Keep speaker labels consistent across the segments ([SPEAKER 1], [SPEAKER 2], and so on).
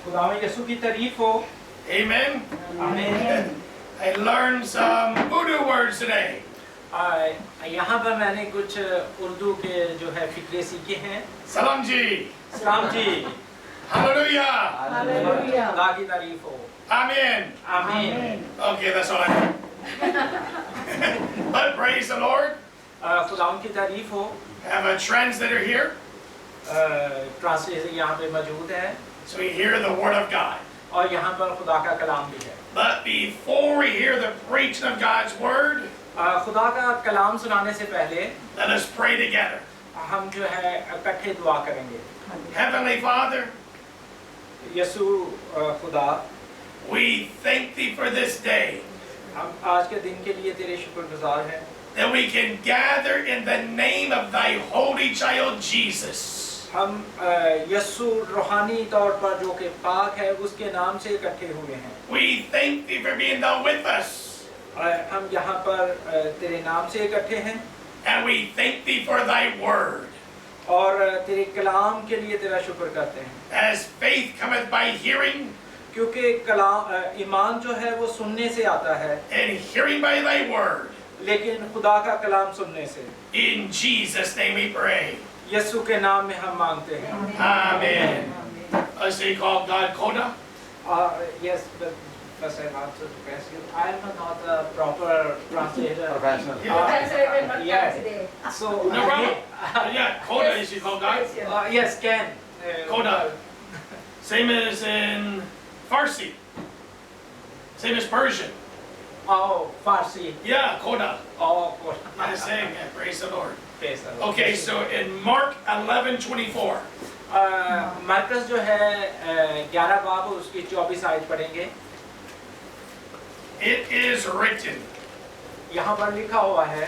[SPEAKER 1] खुदावंद यीशु की तारीफ हो।
[SPEAKER 2] Amen.
[SPEAKER 1] आमीन।
[SPEAKER 2] I learned some Urdu words today.
[SPEAKER 1] यहाँ पर मैंने कुछ उर्दू के जो है फिक्रे सीखे हैं।
[SPEAKER 2] Salam ji.
[SPEAKER 1] सलाम जी।
[SPEAKER 2] Hallelujah.
[SPEAKER 3] Hallelujah.
[SPEAKER 1] खुदा की तारीफ हो।
[SPEAKER 2] Amen.
[SPEAKER 1] आमीन।
[SPEAKER 2] Okay, that's all I know. But praise the Lord.
[SPEAKER 1] खुदावंद की तारीफ हो।
[SPEAKER 2] I have a translator here,
[SPEAKER 1] translator यहाँ पे मौजूद है
[SPEAKER 2] so we hear the word of God.
[SPEAKER 1] और यहाँ पर खुदा का कलाम भी है।
[SPEAKER 2] But before we hear the preaching of God's word,
[SPEAKER 1] खुदा का कलाम सुनाने से पहले
[SPEAKER 2] let us pray together.
[SPEAKER 1] हम जो है इकट्ठे दुआ करेंगे।
[SPEAKER 2] Heavenly Father,
[SPEAKER 1] यीशु खुदा,
[SPEAKER 2] we thank thee for this day,
[SPEAKER 1] हम आज के दिन के लिए तेरे शुक्रगुजार हैं
[SPEAKER 2] that we can gather in the name of thy holy child Jesus.
[SPEAKER 1] हम यीशु रूहानी तौर पर जो कि पाक है उसके नाम से इकट्ठे हुए हैं।
[SPEAKER 2] We thank thee for being thou with us.
[SPEAKER 1] हम यहाँ पर तेरे नाम से इकट्ठे हैं
[SPEAKER 2] And we thank thee for thy word.
[SPEAKER 1] और तेरे कलाम के लिए तेरा शुक्र करते हैं।
[SPEAKER 2] As faith cometh by hearing,
[SPEAKER 1] क्योंकि कलाम ईमान जो है वो सुनने से आता है,
[SPEAKER 2] and hearing by thy word.
[SPEAKER 1] लेकिन खुदा का कलाम सुनने से।
[SPEAKER 2] In Jesus' name we pray.
[SPEAKER 1] यीशु के नाम में हम मांगते हैं।
[SPEAKER 2] Amen. Let's say call God Koda.
[SPEAKER 1] Yes, but first I want to request you. I am not a proper translator.
[SPEAKER 4] Professional.
[SPEAKER 1] Yes. So
[SPEAKER 2] No problem. Yeah, Koda is you call God.
[SPEAKER 1] Yes, can.
[SPEAKER 2] Koda. Same as in Farsi. Same as Persian.
[SPEAKER 1] Oh, Farsi.
[SPEAKER 2] Yeah, Koda.
[SPEAKER 1] Oh,
[SPEAKER 2] Yeah, same. Yeah, praise the Lord.
[SPEAKER 1] Yes, sir.
[SPEAKER 2] Okay, so in Mark 11:24.
[SPEAKER 1] मरकस जो है 11 बाब उसकी 24 आयत पढ़ेंगे।
[SPEAKER 2] It is written.
[SPEAKER 1] यहाँ पर लिखा हुआ है,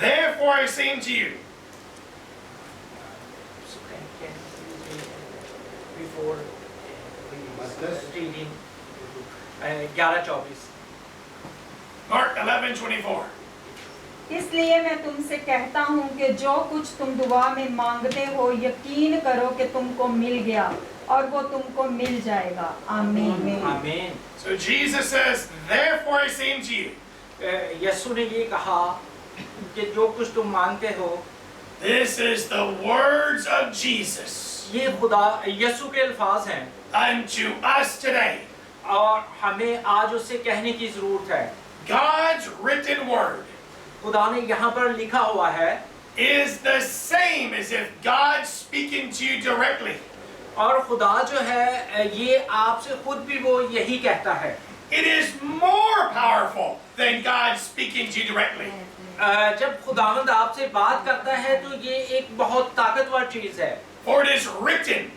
[SPEAKER 2] Therefore I say unto you,
[SPEAKER 1] before
[SPEAKER 4] Marcus?
[SPEAKER 1] reading 11:24।
[SPEAKER 2] Mark 11:24.
[SPEAKER 3] इसलिए मैं तुमसे कहता हूँ कि जो कुछ तुम दुआ में मांगते हो यकीन करो कि तुमको मिल गया और वो तुमको मिल जाएगा। आमीन।
[SPEAKER 1] आमीन।
[SPEAKER 2] So Jesus says, Therefore I say unto you,
[SPEAKER 1] यीशु ने ये कहा कि जो कुछ तुम मांगते हो,
[SPEAKER 2] this is the words of Jesus
[SPEAKER 1] ये खुदा यीशु के अल्फाज हैं
[SPEAKER 2] unto us today.
[SPEAKER 1] और हमें आज उससे कहने की जरूरत है।
[SPEAKER 2] God's written word
[SPEAKER 1] खुदा ने यहाँ पर लिखा हुआ है
[SPEAKER 2] is the same as if God's speaking to you directly.
[SPEAKER 1] और खुदा जो है ये आपसे खुद भी वो यही कहता है।
[SPEAKER 2] It is more powerful than God speaking to you directly.
[SPEAKER 1] जब खुदावंद आपसे बात करता है तो ये एक बहुत ताकतवर चीज है।
[SPEAKER 2] For it is written,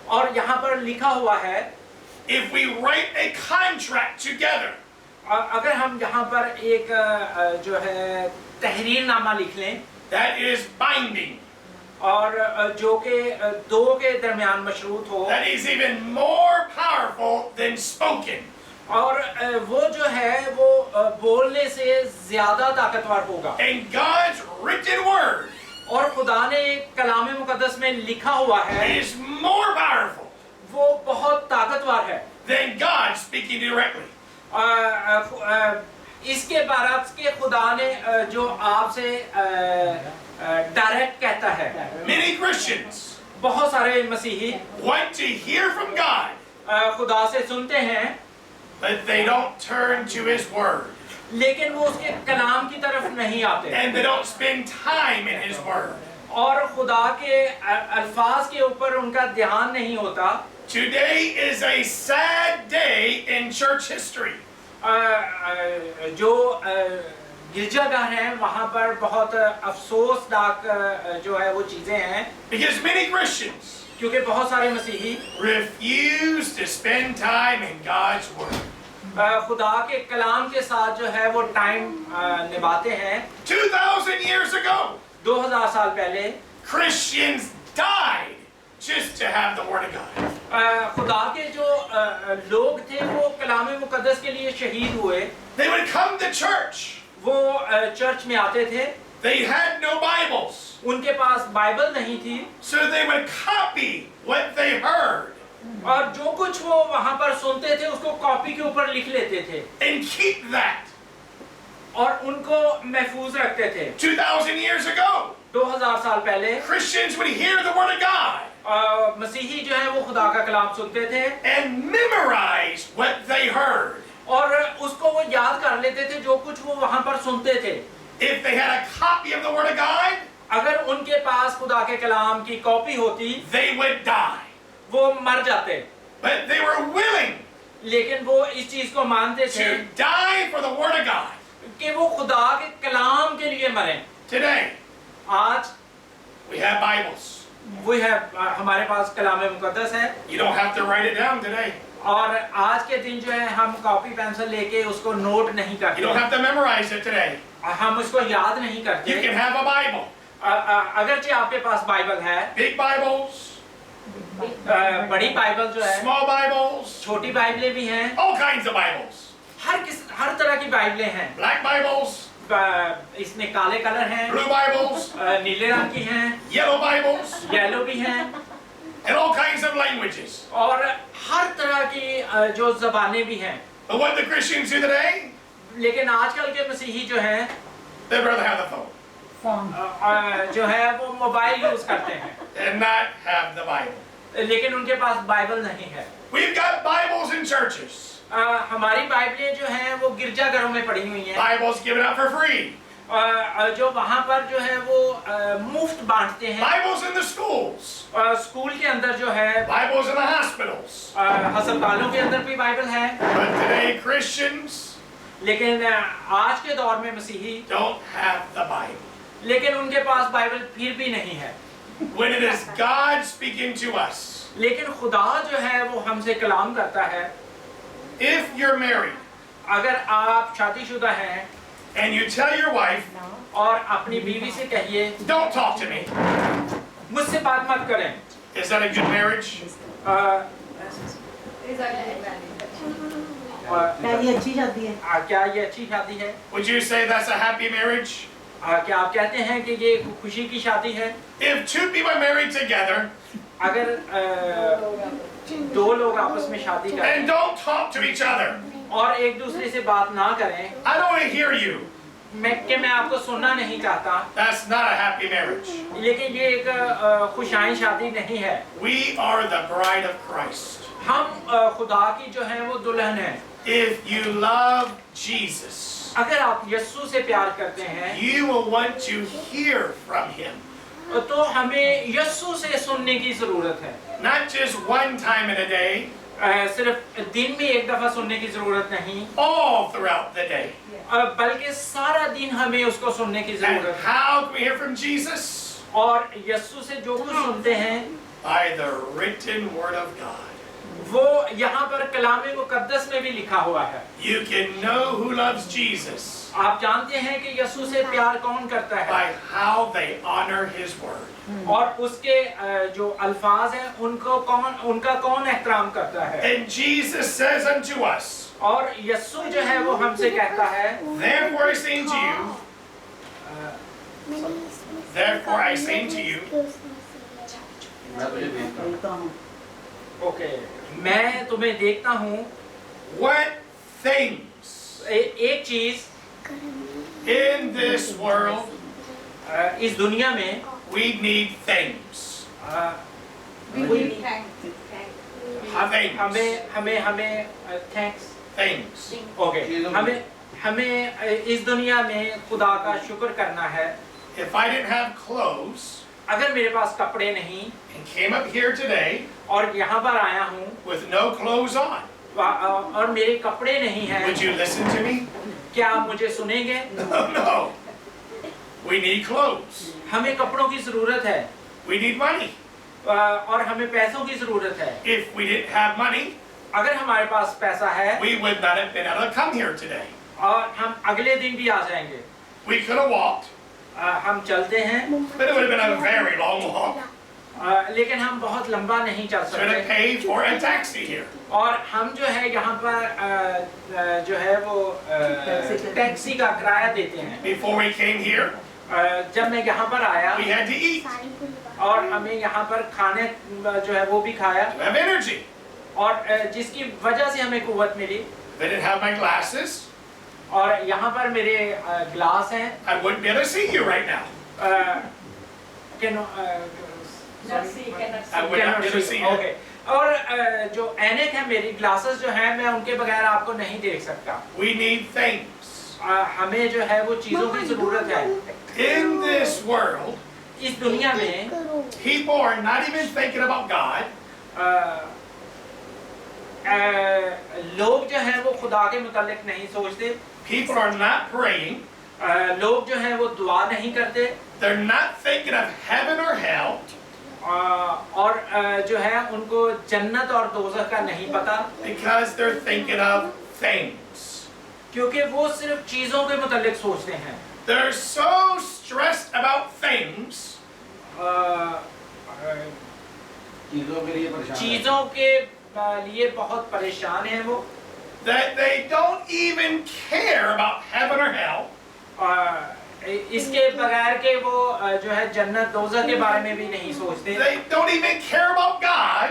[SPEAKER 1] और यहाँ पर लिखा हुआ है,
[SPEAKER 2] if we write a contract together,
[SPEAKER 1] अगर हम यहाँ पर एक जो है तहरीरनामा लिख लें,
[SPEAKER 2] that is binding,
[SPEAKER 1] और जो कि दो के दरमियान मशरूत हो,
[SPEAKER 2] that is even more powerful than spoken.
[SPEAKER 1] और वो जो है वो बोलने से ज्यादा ताकतवर होगा।
[SPEAKER 2] And God's written word
[SPEAKER 1] और खुदा ने कलाम मुकद्दस में लिखा हुआ है,
[SPEAKER 2] is more powerful
[SPEAKER 1] वो बहुत ताकतवर है
[SPEAKER 2] than God speaking directly.
[SPEAKER 1] इसके बारक्स के खुदा ने जो आपसे डायरेक्ट कहता है।
[SPEAKER 2] Many Christians
[SPEAKER 1] बहुत सारे मसीही
[SPEAKER 2] want to hear from God,
[SPEAKER 1] खुदा से सुनते हैं,
[SPEAKER 2] but they don't turn to His word.
[SPEAKER 1] लेकिन वो उसके कलाम की तरफ नहीं आते
[SPEAKER 2] And they don't spend time in His word.
[SPEAKER 1] और खुदा के अल्फाज के ऊपर उनका ध्यान नहीं होता।
[SPEAKER 2] Today is a sad day in church history.
[SPEAKER 1] जो गिरजाघर हैं वहाँ पर बहुत अफसोसनाक जो है वो चीजें हैं,
[SPEAKER 2] Because many Christians
[SPEAKER 1] क्योंकि बहुत सारे मसीही
[SPEAKER 2] refuse to spend time in God's word.
[SPEAKER 1] खुदा के कलाम के साथ जो है वो टाइम निभाते हैं।
[SPEAKER 2] 2,000 years ago,
[SPEAKER 1] 2000 साल पहले
[SPEAKER 2] Christians died just to have the word of God.
[SPEAKER 1] खुदा के जो लोग थे वो कलाम मुकद्दस के लिए शहीद हुए।
[SPEAKER 2] They would come to church.
[SPEAKER 1] वो चर्च में आते थे।
[SPEAKER 2] They had no Bibles.
[SPEAKER 1] उनके पास बाइबल नहीं थी,
[SPEAKER 2] so they would copy what they heard
[SPEAKER 1] और जो कुछ वो वहां पर सुनते थे उसको कॉपी के ऊपर लिख लेते थे
[SPEAKER 2] and keep that.
[SPEAKER 1] और उनको महफूज रखते थे।
[SPEAKER 2] 2,000 years ago,
[SPEAKER 1] 2000 साल पहले
[SPEAKER 2] Christians would hear the word of God
[SPEAKER 1] मसीही जो है वो खुदा का कलाम सुनते थे
[SPEAKER 2] and memorize what they heard.
[SPEAKER 1] और उसको वो याद कर लेते थे जो कुछ वो वहां पर सुनते थे।
[SPEAKER 2] If they had a copy of the word of God,
[SPEAKER 1] अगर उनके पास खुदा के कलाम की कॉपी होती
[SPEAKER 2] they would die.
[SPEAKER 1] वो मर जाते,
[SPEAKER 2] But they were willing
[SPEAKER 1] लेकिन वो इस चीज को मानते थे
[SPEAKER 2] to die for the word of God.
[SPEAKER 1] कि वो खुदा के कलाम के लिए मरें।
[SPEAKER 2] Today,
[SPEAKER 1] आज
[SPEAKER 2] we have Bibles.
[SPEAKER 1] वो है हमारे पास कलाम मुकद्दस है
[SPEAKER 2] You don't have to write it down today.
[SPEAKER 1] और आज के दिन जो है हम कॉपी पेंसिल लेके उसको नोट नहीं
[SPEAKER 2] You don't
[SPEAKER 1] करते,
[SPEAKER 2] have to memorize it today.
[SPEAKER 1] हम उसको याद नहीं
[SPEAKER 2] You
[SPEAKER 1] करते।
[SPEAKER 2] can have a Bible.
[SPEAKER 1] अगरचे आपके पास बाइबल है,
[SPEAKER 2] Big Bibles,
[SPEAKER 1] बड़ी बाइबल जो है,
[SPEAKER 2] small Bibles,
[SPEAKER 1] छोटी बाइबलें भी हैं,
[SPEAKER 2] all kinds of Bibles.
[SPEAKER 1] हर तरह की बाइबलें हैं।
[SPEAKER 2] Black Bibles,
[SPEAKER 1] इसमें काले कलर हैं,
[SPEAKER 2] blue Bibles,
[SPEAKER 1] नीले रंग की हैं,
[SPEAKER 2] yellow Bibles,
[SPEAKER 1] येलो भी हैं
[SPEAKER 2] and all kinds of languages.
[SPEAKER 1] और हर तरह की जो ज़बानें भी हैं।
[SPEAKER 2] But what the Christians do today,
[SPEAKER 1] लेकिन आजकल के मसीही जो हैं
[SPEAKER 2] they'd rather have the phone
[SPEAKER 1] जो है वो मोबाइल यूज करते हैं,
[SPEAKER 2] and not have the Bible.
[SPEAKER 1] लेकिन उनके पास बाइबल नहीं है।
[SPEAKER 2] We've got Bibles in churches.
[SPEAKER 1] हमारी बाइबलें जो हैं वो गिरजाघरों में पड़ी हुई हैं,
[SPEAKER 2] Bibles given out for free.
[SPEAKER 1] जो वहाँ पर जो है वो मुफ्त बांटते हैं।
[SPEAKER 2] Bibles in the schools.
[SPEAKER 1] School के अंदर जो है,
[SPEAKER 2] Bibles in the hospitals.
[SPEAKER 1] अस्पतालों के अंदर भी बाइबल है,
[SPEAKER 2] But today Christians
[SPEAKER 1] लेकिन आज के दौर में मसीही
[SPEAKER 2] don't have the Bible.
[SPEAKER 1] लेकिन उनके पास बाइबल फिर भी नहीं है।
[SPEAKER 2] When it is God speaking to us.
[SPEAKER 1] लेकिन खुदा जो है वो हमसे कलाम करता है।
[SPEAKER 2] If you're married
[SPEAKER 1] अगर आप शादीशुदा हैं
[SPEAKER 2] and you tell your wife,
[SPEAKER 1] और अपनी बीवी से कहिए
[SPEAKER 2] don't talk to me.
[SPEAKER 1] मुझसे बात मत करें,
[SPEAKER 2] Is that a good marriage?
[SPEAKER 5] क्या ये अच्छी शादी है?
[SPEAKER 1] क्या ये अच्छी शादी है?
[SPEAKER 2] Would you say that's a happy marriage?
[SPEAKER 1] क्या आप कहते हैं कि ये खुशी की शादी है?
[SPEAKER 2] If two people are married together
[SPEAKER 1] अगर दो लोग आपस में शादी
[SPEAKER 2] and
[SPEAKER 1] करें
[SPEAKER 2] don't talk to each other,
[SPEAKER 1] और एक दूसरे से बात ना करें,
[SPEAKER 2] I don't want to hear you.
[SPEAKER 1] मैं आपको सुनना नहीं चाहता,
[SPEAKER 2] That's not a happy marriage.
[SPEAKER 1] लेकिन ये एक खुशाइन शादी नहीं है।
[SPEAKER 2] We are the bride of Christ.
[SPEAKER 1] हम खुदा की जो है वो दुल्हन है।
[SPEAKER 2] If you love Jesus,
[SPEAKER 1] अगर आप यीशु से प्यार करते हैं
[SPEAKER 2] you will want to hear from him.
[SPEAKER 1] तो हमें यीशु से सुनने की जरूरत है।
[SPEAKER 2] Not just one time in a day,
[SPEAKER 1] सिर्फ दिन में एक दफा सुनने की जरूरत नहीं,
[SPEAKER 2] all throughout the day.
[SPEAKER 1] बल्कि सारा दिन हमें उसको सुनने की
[SPEAKER 2] And
[SPEAKER 1] जरूरत है।
[SPEAKER 2] how can we hear from Jesus?
[SPEAKER 1] और यीशु से जो कुछ सुनते हैं
[SPEAKER 2] By the written word of God.
[SPEAKER 1] वो यहाँ पर कलाम मुकद्दस में भी लिखा हुआ है।
[SPEAKER 2] You can know who loves Jesus
[SPEAKER 1] आप जानते हैं कि यीशु से प्यार कौन करता है
[SPEAKER 2] by how they honor his word.
[SPEAKER 1] और उसके जो अल्फाज हैं उनका कौन एहतराम करता है।
[SPEAKER 2] And Jesus says unto us,
[SPEAKER 1] और यीशु जो है वो हमसे कहता है,
[SPEAKER 2] therefore I say to you, therefore I say to you,
[SPEAKER 5] बोलता हूँ
[SPEAKER 1] ओके, मैं तुम्हें देखता हूँ
[SPEAKER 2] what things
[SPEAKER 1] एक चीज
[SPEAKER 2] in this world
[SPEAKER 1] इस दुनिया में
[SPEAKER 2] we need things.
[SPEAKER 1] हमें थैंक्स
[SPEAKER 2] Things.
[SPEAKER 1] ओके, हमें इस दुनिया में खुदा का शुक्र करना है।
[SPEAKER 2] If I didn't have clothes
[SPEAKER 1] अगर मेरे पास कपड़े नहीं
[SPEAKER 2] and came up here today
[SPEAKER 1] और यहाँ पर आया हूँ
[SPEAKER 2] with no clothes on,
[SPEAKER 1] और मेरे कपड़े नहीं हैं,
[SPEAKER 2] would you listen to me?
[SPEAKER 1] क्या आप मुझे सुनेंगे?
[SPEAKER 2] No. We need clothes.
[SPEAKER 1] हमें कपड़ों की जरूरत है
[SPEAKER 2] We need money.
[SPEAKER 1] और हमें पैसों की जरूरत है।
[SPEAKER 2] If we didn't have money,
[SPEAKER 1] अगर हमारे पास पैसा है
[SPEAKER 2] we would not have been able to come here today.
[SPEAKER 1] और हम अगले दिन भी आ जाएंगे।
[SPEAKER 2] We could have walked,
[SPEAKER 1] हम चलते हैं
[SPEAKER 2] but it would have been a very long walk.
[SPEAKER 1] लेकिन हम बहुत लंबा नहीं चल
[SPEAKER 2] So to
[SPEAKER 1] सकते
[SPEAKER 2] pay for a taxi here.
[SPEAKER 1] और हम जो है यहाँ पर जो है वो टैक्सी का किराया देते हैं।
[SPEAKER 2] Before we came here,
[SPEAKER 1] जब मैं यहाँ पर आया
[SPEAKER 2] we had to eat,
[SPEAKER 1] और हमें यहाँ पर खाने जो है वो भी खाया
[SPEAKER 2] to have energy.
[SPEAKER 1] और जिसकी वजह से हमें कुव्वत मिली
[SPEAKER 2] If I didn't have my glasses,
[SPEAKER 1] और यहाँ पर मेरे ग्लास हैं
[SPEAKER 2] I wouldn't be able to see you right now. I would not be able to see you.
[SPEAKER 1] Okay और जो ऐनक है मेरी ग्लासेस जो हैं मैं उनके बगैर आपको नहीं देख सकता
[SPEAKER 2] We need things.
[SPEAKER 1] हमें जो है वो चीज़ों की ज़रूरत है
[SPEAKER 2] In this world,
[SPEAKER 1] इस दुनिया में
[SPEAKER 2] people are not even thinking about God.
[SPEAKER 1] लोग जो हैं वो खुदा के मुतालिक नहीं सोचते
[SPEAKER 2] People are not praying.
[SPEAKER 1] लोग जो हैं वो दुआ नहीं करते
[SPEAKER 2] They're not thinking of heaven or hell.
[SPEAKER 1] और जो है उनको जन्नत और दोज़ख का नहीं पता
[SPEAKER 2] Because they're thinking of things.
[SPEAKER 1] क्योंकि वो सिर्फ चीज़ों के मुतालिक सोचते हैं
[SPEAKER 2] They're so stressed about things
[SPEAKER 4] चीजों के लिए परेशान है।
[SPEAKER 1] चीज़ों के लिए बहुत परेशान हैं वो
[SPEAKER 2] that they don't even care about heaven or hell.
[SPEAKER 1] इसके बगैर के वो जो है जन्नत दोज़ख के बारे में भी नहीं सोचते
[SPEAKER 2] They don't even care about God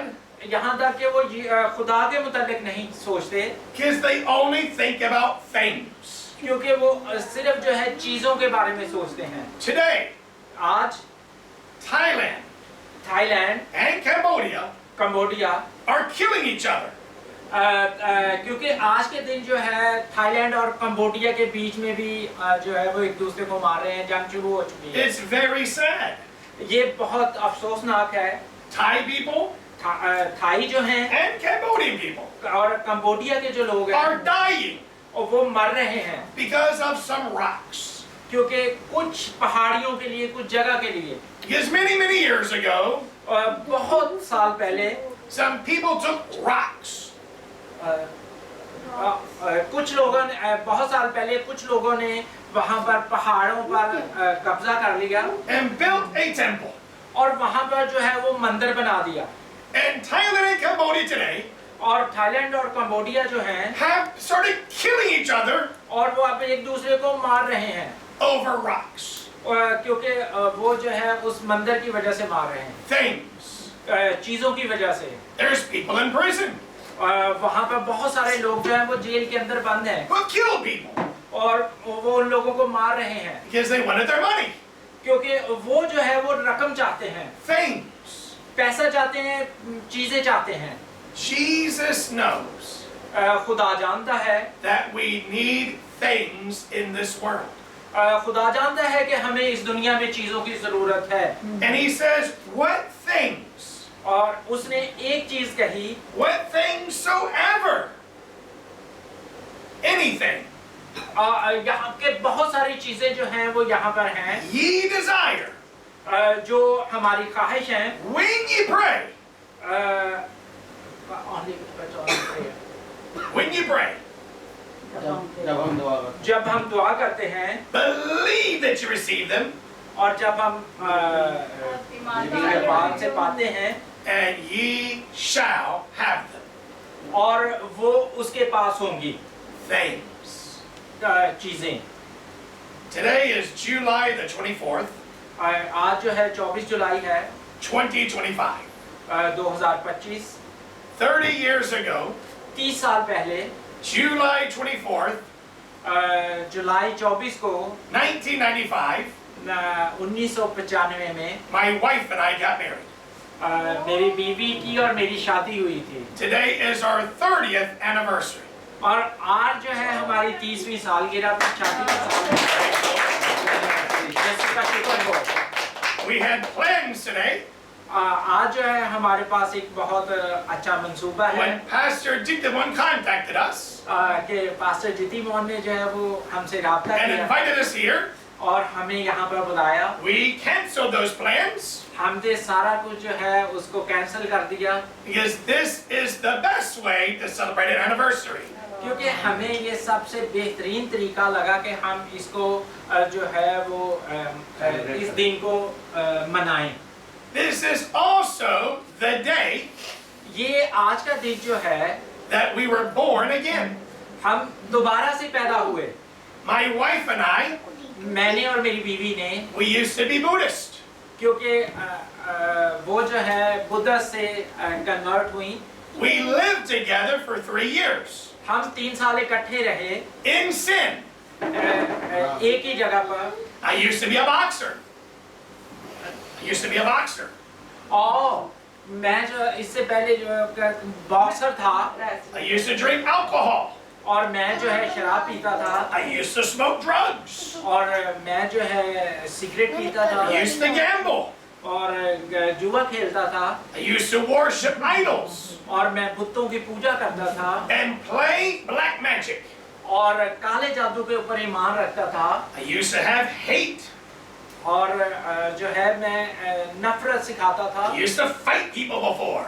[SPEAKER 1] यहाँ तक कि वो खुदा के मुतालिक नहीं सोचते
[SPEAKER 2] because they only think about things.
[SPEAKER 1] क्योंकि वो सिर्फ जो है चीज़ों के बारे में सोचते हैं
[SPEAKER 2] Today,
[SPEAKER 1] आज
[SPEAKER 2] Thailand
[SPEAKER 1] Thailand
[SPEAKER 2] and Cambodia
[SPEAKER 1] Cambodia
[SPEAKER 2] are killing each other.
[SPEAKER 1] क्योंकि आज के दिन जो है थाईलैंड और कंबोडिया के बीच में भी जो है वो एक दूसरे को मार रहे हैं जंग शुरू हो चुकी है
[SPEAKER 2] It's very sad.
[SPEAKER 1] ये बहुत अफसोसनाक है
[SPEAKER 2] Thai people
[SPEAKER 1] थाई जो हैं
[SPEAKER 2] and Cambodian people
[SPEAKER 1] और कंबोडिया के जो लोग
[SPEAKER 2] are
[SPEAKER 1] हैं
[SPEAKER 2] dying
[SPEAKER 1] और वो मर रहे हैं
[SPEAKER 2] because of some rocks.
[SPEAKER 1] क्योंकि कुछ पहाड़ियों के लिए कुछ जगह के लिए
[SPEAKER 2] Because many years ago,
[SPEAKER 1] बहुत साल पहले
[SPEAKER 2] some people took rocks
[SPEAKER 1] कुछ लोगों ने बहुत साल पहले कुछ लोगों ने वहां पर पहाड़ों पर कब्जा कर लिया
[SPEAKER 2] and built a temple.
[SPEAKER 1] और वहां पर जो है वो मंदिर बना दिया
[SPEAKER 2] And Thailand and Cambodia today
[SPEAKER 1] और थाईलैंड और कंबोडिया जो हैं
[SPEAKER 2] have started killing each other
[SPEAKER 1] और वो अब एक दूसरे को मार रहे हैं
[SPEAKER 2] over rocks.
[SPEAKER 1] क्योंकि वो जो है उस मंदिर की वजह से मार रहे हैं
[SPEAKER 2] Things.
[SPEAKER 1] चीजों की वजह से
[SPEAKER 2] There's people in prison
[SPEAKER 1] वहां पर बहुत सारे लोग जो हैं वो जेल के अंदर बंद हैं
[SPEAKER 2] who kill people
[SPEAKER 1] और वो उन लोगों को मार रहे हैं
[SPEAKER 2] because they wanted their money.
[SPEAKER 1] क्योंकि वो जो है वो रकम चाहते हैं
[SPEAKER 2] Things.
[SPEAKER 1] पैसा चाहते हैं चीजें चाहते हैं
[SPEAKER 2] Jesus knows
[SPEAKER 1] खुदा जानता है
[SPEAKER 2] that we need things in this world.
[SPEAKER 1] खुदा जानता है कि हमें इस दुनिया में चीजों की जरूरत है
[SPEAKER 2] And he says, what things?
[SPEAKER 1] और उसने एक चीज कही
[SPEAKER 2] What things soever? Anything.
[SPEAKER 1] यहाँ के बहुत सारी चीजें जो हैं वो यहाँ पर हैं
[SPEAKER 2] Ye desire.
[SPEAKER 1] जो हमारी ख्वाहिश हैं
[SPEAKER 2] When ye pray. When you pray.
[SPEAKER 4] जब हम दुआ करते
[SPEAKER 1] जब हम दुआ करते हैं
[SPEAKER 2] Believe that you receive them.
[SPEAKER 1] और जब हम ईमान से पाते हैं
[SPEAKER 2] And ye shall have them.
[SPEAKER 1] और वो उसके पास होंगी
[SPEAKER 2] Things.
[SPEAKER 1] चीजें
[SPEAKER 2] Today is July the 24th,
[SPEAKER 1] आज जो है 24 जुलाई है
[SPEAKER 2] 2025.
[SPEAKER 1] 2025
[SPEAKER 2] 30 years ago,
[SPEAKER 1] 30 साल पहले
[SPEAKER 2] July 24th,
[SPEAKER 1] जुलाई 24 को
[SPEAKER 2] 1995,
[SPEAKER 1] 1995 में
[SPEAKER 2] my wife and I got married.
[SPEAKER 1] मेरी बीवी की और मेरी शादी हुई थी
[SPEAKER 2] Today is our 30th anniversary.
[SPEAKER 1] और आज जो है हमारी 30वीं सालगिरह पर शादी का साल यीशु का शुक्र हो
[SPEAKER 2] We had plans today.
[SPEAKER 1] आज जो है हमारे पास एक बहुत अच्छा मंसूबा है
[SPEAKER 2] When Pastor Dikdawan contacted us
[SPEAKER 1] कि पास्टर जिती मोहन ने जो है वो हमसे राब्ता
[SPEAKER 2] and
[SPEAKER 1] किया
[SPEAKER 2] invited us here,
[SPEAKER 1] और हमें यहाँ पर बुलाया
[SPEAKER 2] we canceled those plans
[SPEAKER 1] हमने सारा कुछ जो है उसको कैंसिल कर दिया
[SPEAKER 2] because this is the best way to celebrate an anniversary.
[SPEAKER 1] क्योंकि हमें ये सबसे बेहतरीन तरीका लगा कि हम इसको जो है वो इस दिन को मनाएं
[SPEAKER 2] This is also the day
[SPEAKER 1] ये आज का दिन जो है
[SPEAKER 2] that we were born again.
[SPEAKER 1] हम दोबारा से पैदा हुए
[SPEAKER 2] My wife and I
[SPEAKER 1] मैंने और मेरी बीवी ने,
[SPEAKER 2] We used to be Buddhist.
[SPEAKER 1] क्योंकि वो जो है बुद्ध से कन्वर्ट हुई,
[SPEAKER 2] We lived together for 3 years
[SPEAKER 1] हम 3 साल इकट्ठे रहे
[SPEAKER 2] in sin.
[SPEAKER 1] एक ही जगह पर।
[SPEAKER 2] I used to be a boxer. I used to be a boxer.
[SPEAKER 1] और मैं जो इससे पहले जो बॉक्सर था,
[SPEAKER 2] I used to drink alcohol.
[SPEAKER 1] और मैं जो है शराब पीता था,
[SPEAKER 2] I used to smoke drugs.
[SPEAKER 1] और मैं जो है सिगरेट पीता था,
[SPEAKER 2] I used to gamble.
[SPEAKER 1] और जुआ खेलता था,
[SPEAKER 2] I used to worship idols
[SPEAKER 1] और मैं बुतों की पूजा करता था,
[SPEAKER 2] and play black magic.
[SPEAKER 1] और काले जादू के ऊपर ईमान रखता था,
[SPEAKER 2] I used to have hate.
[SPEAKER 1] और जो है मैं नफरत सिखाता था,
[SPEAKER 2] I used to fight people before.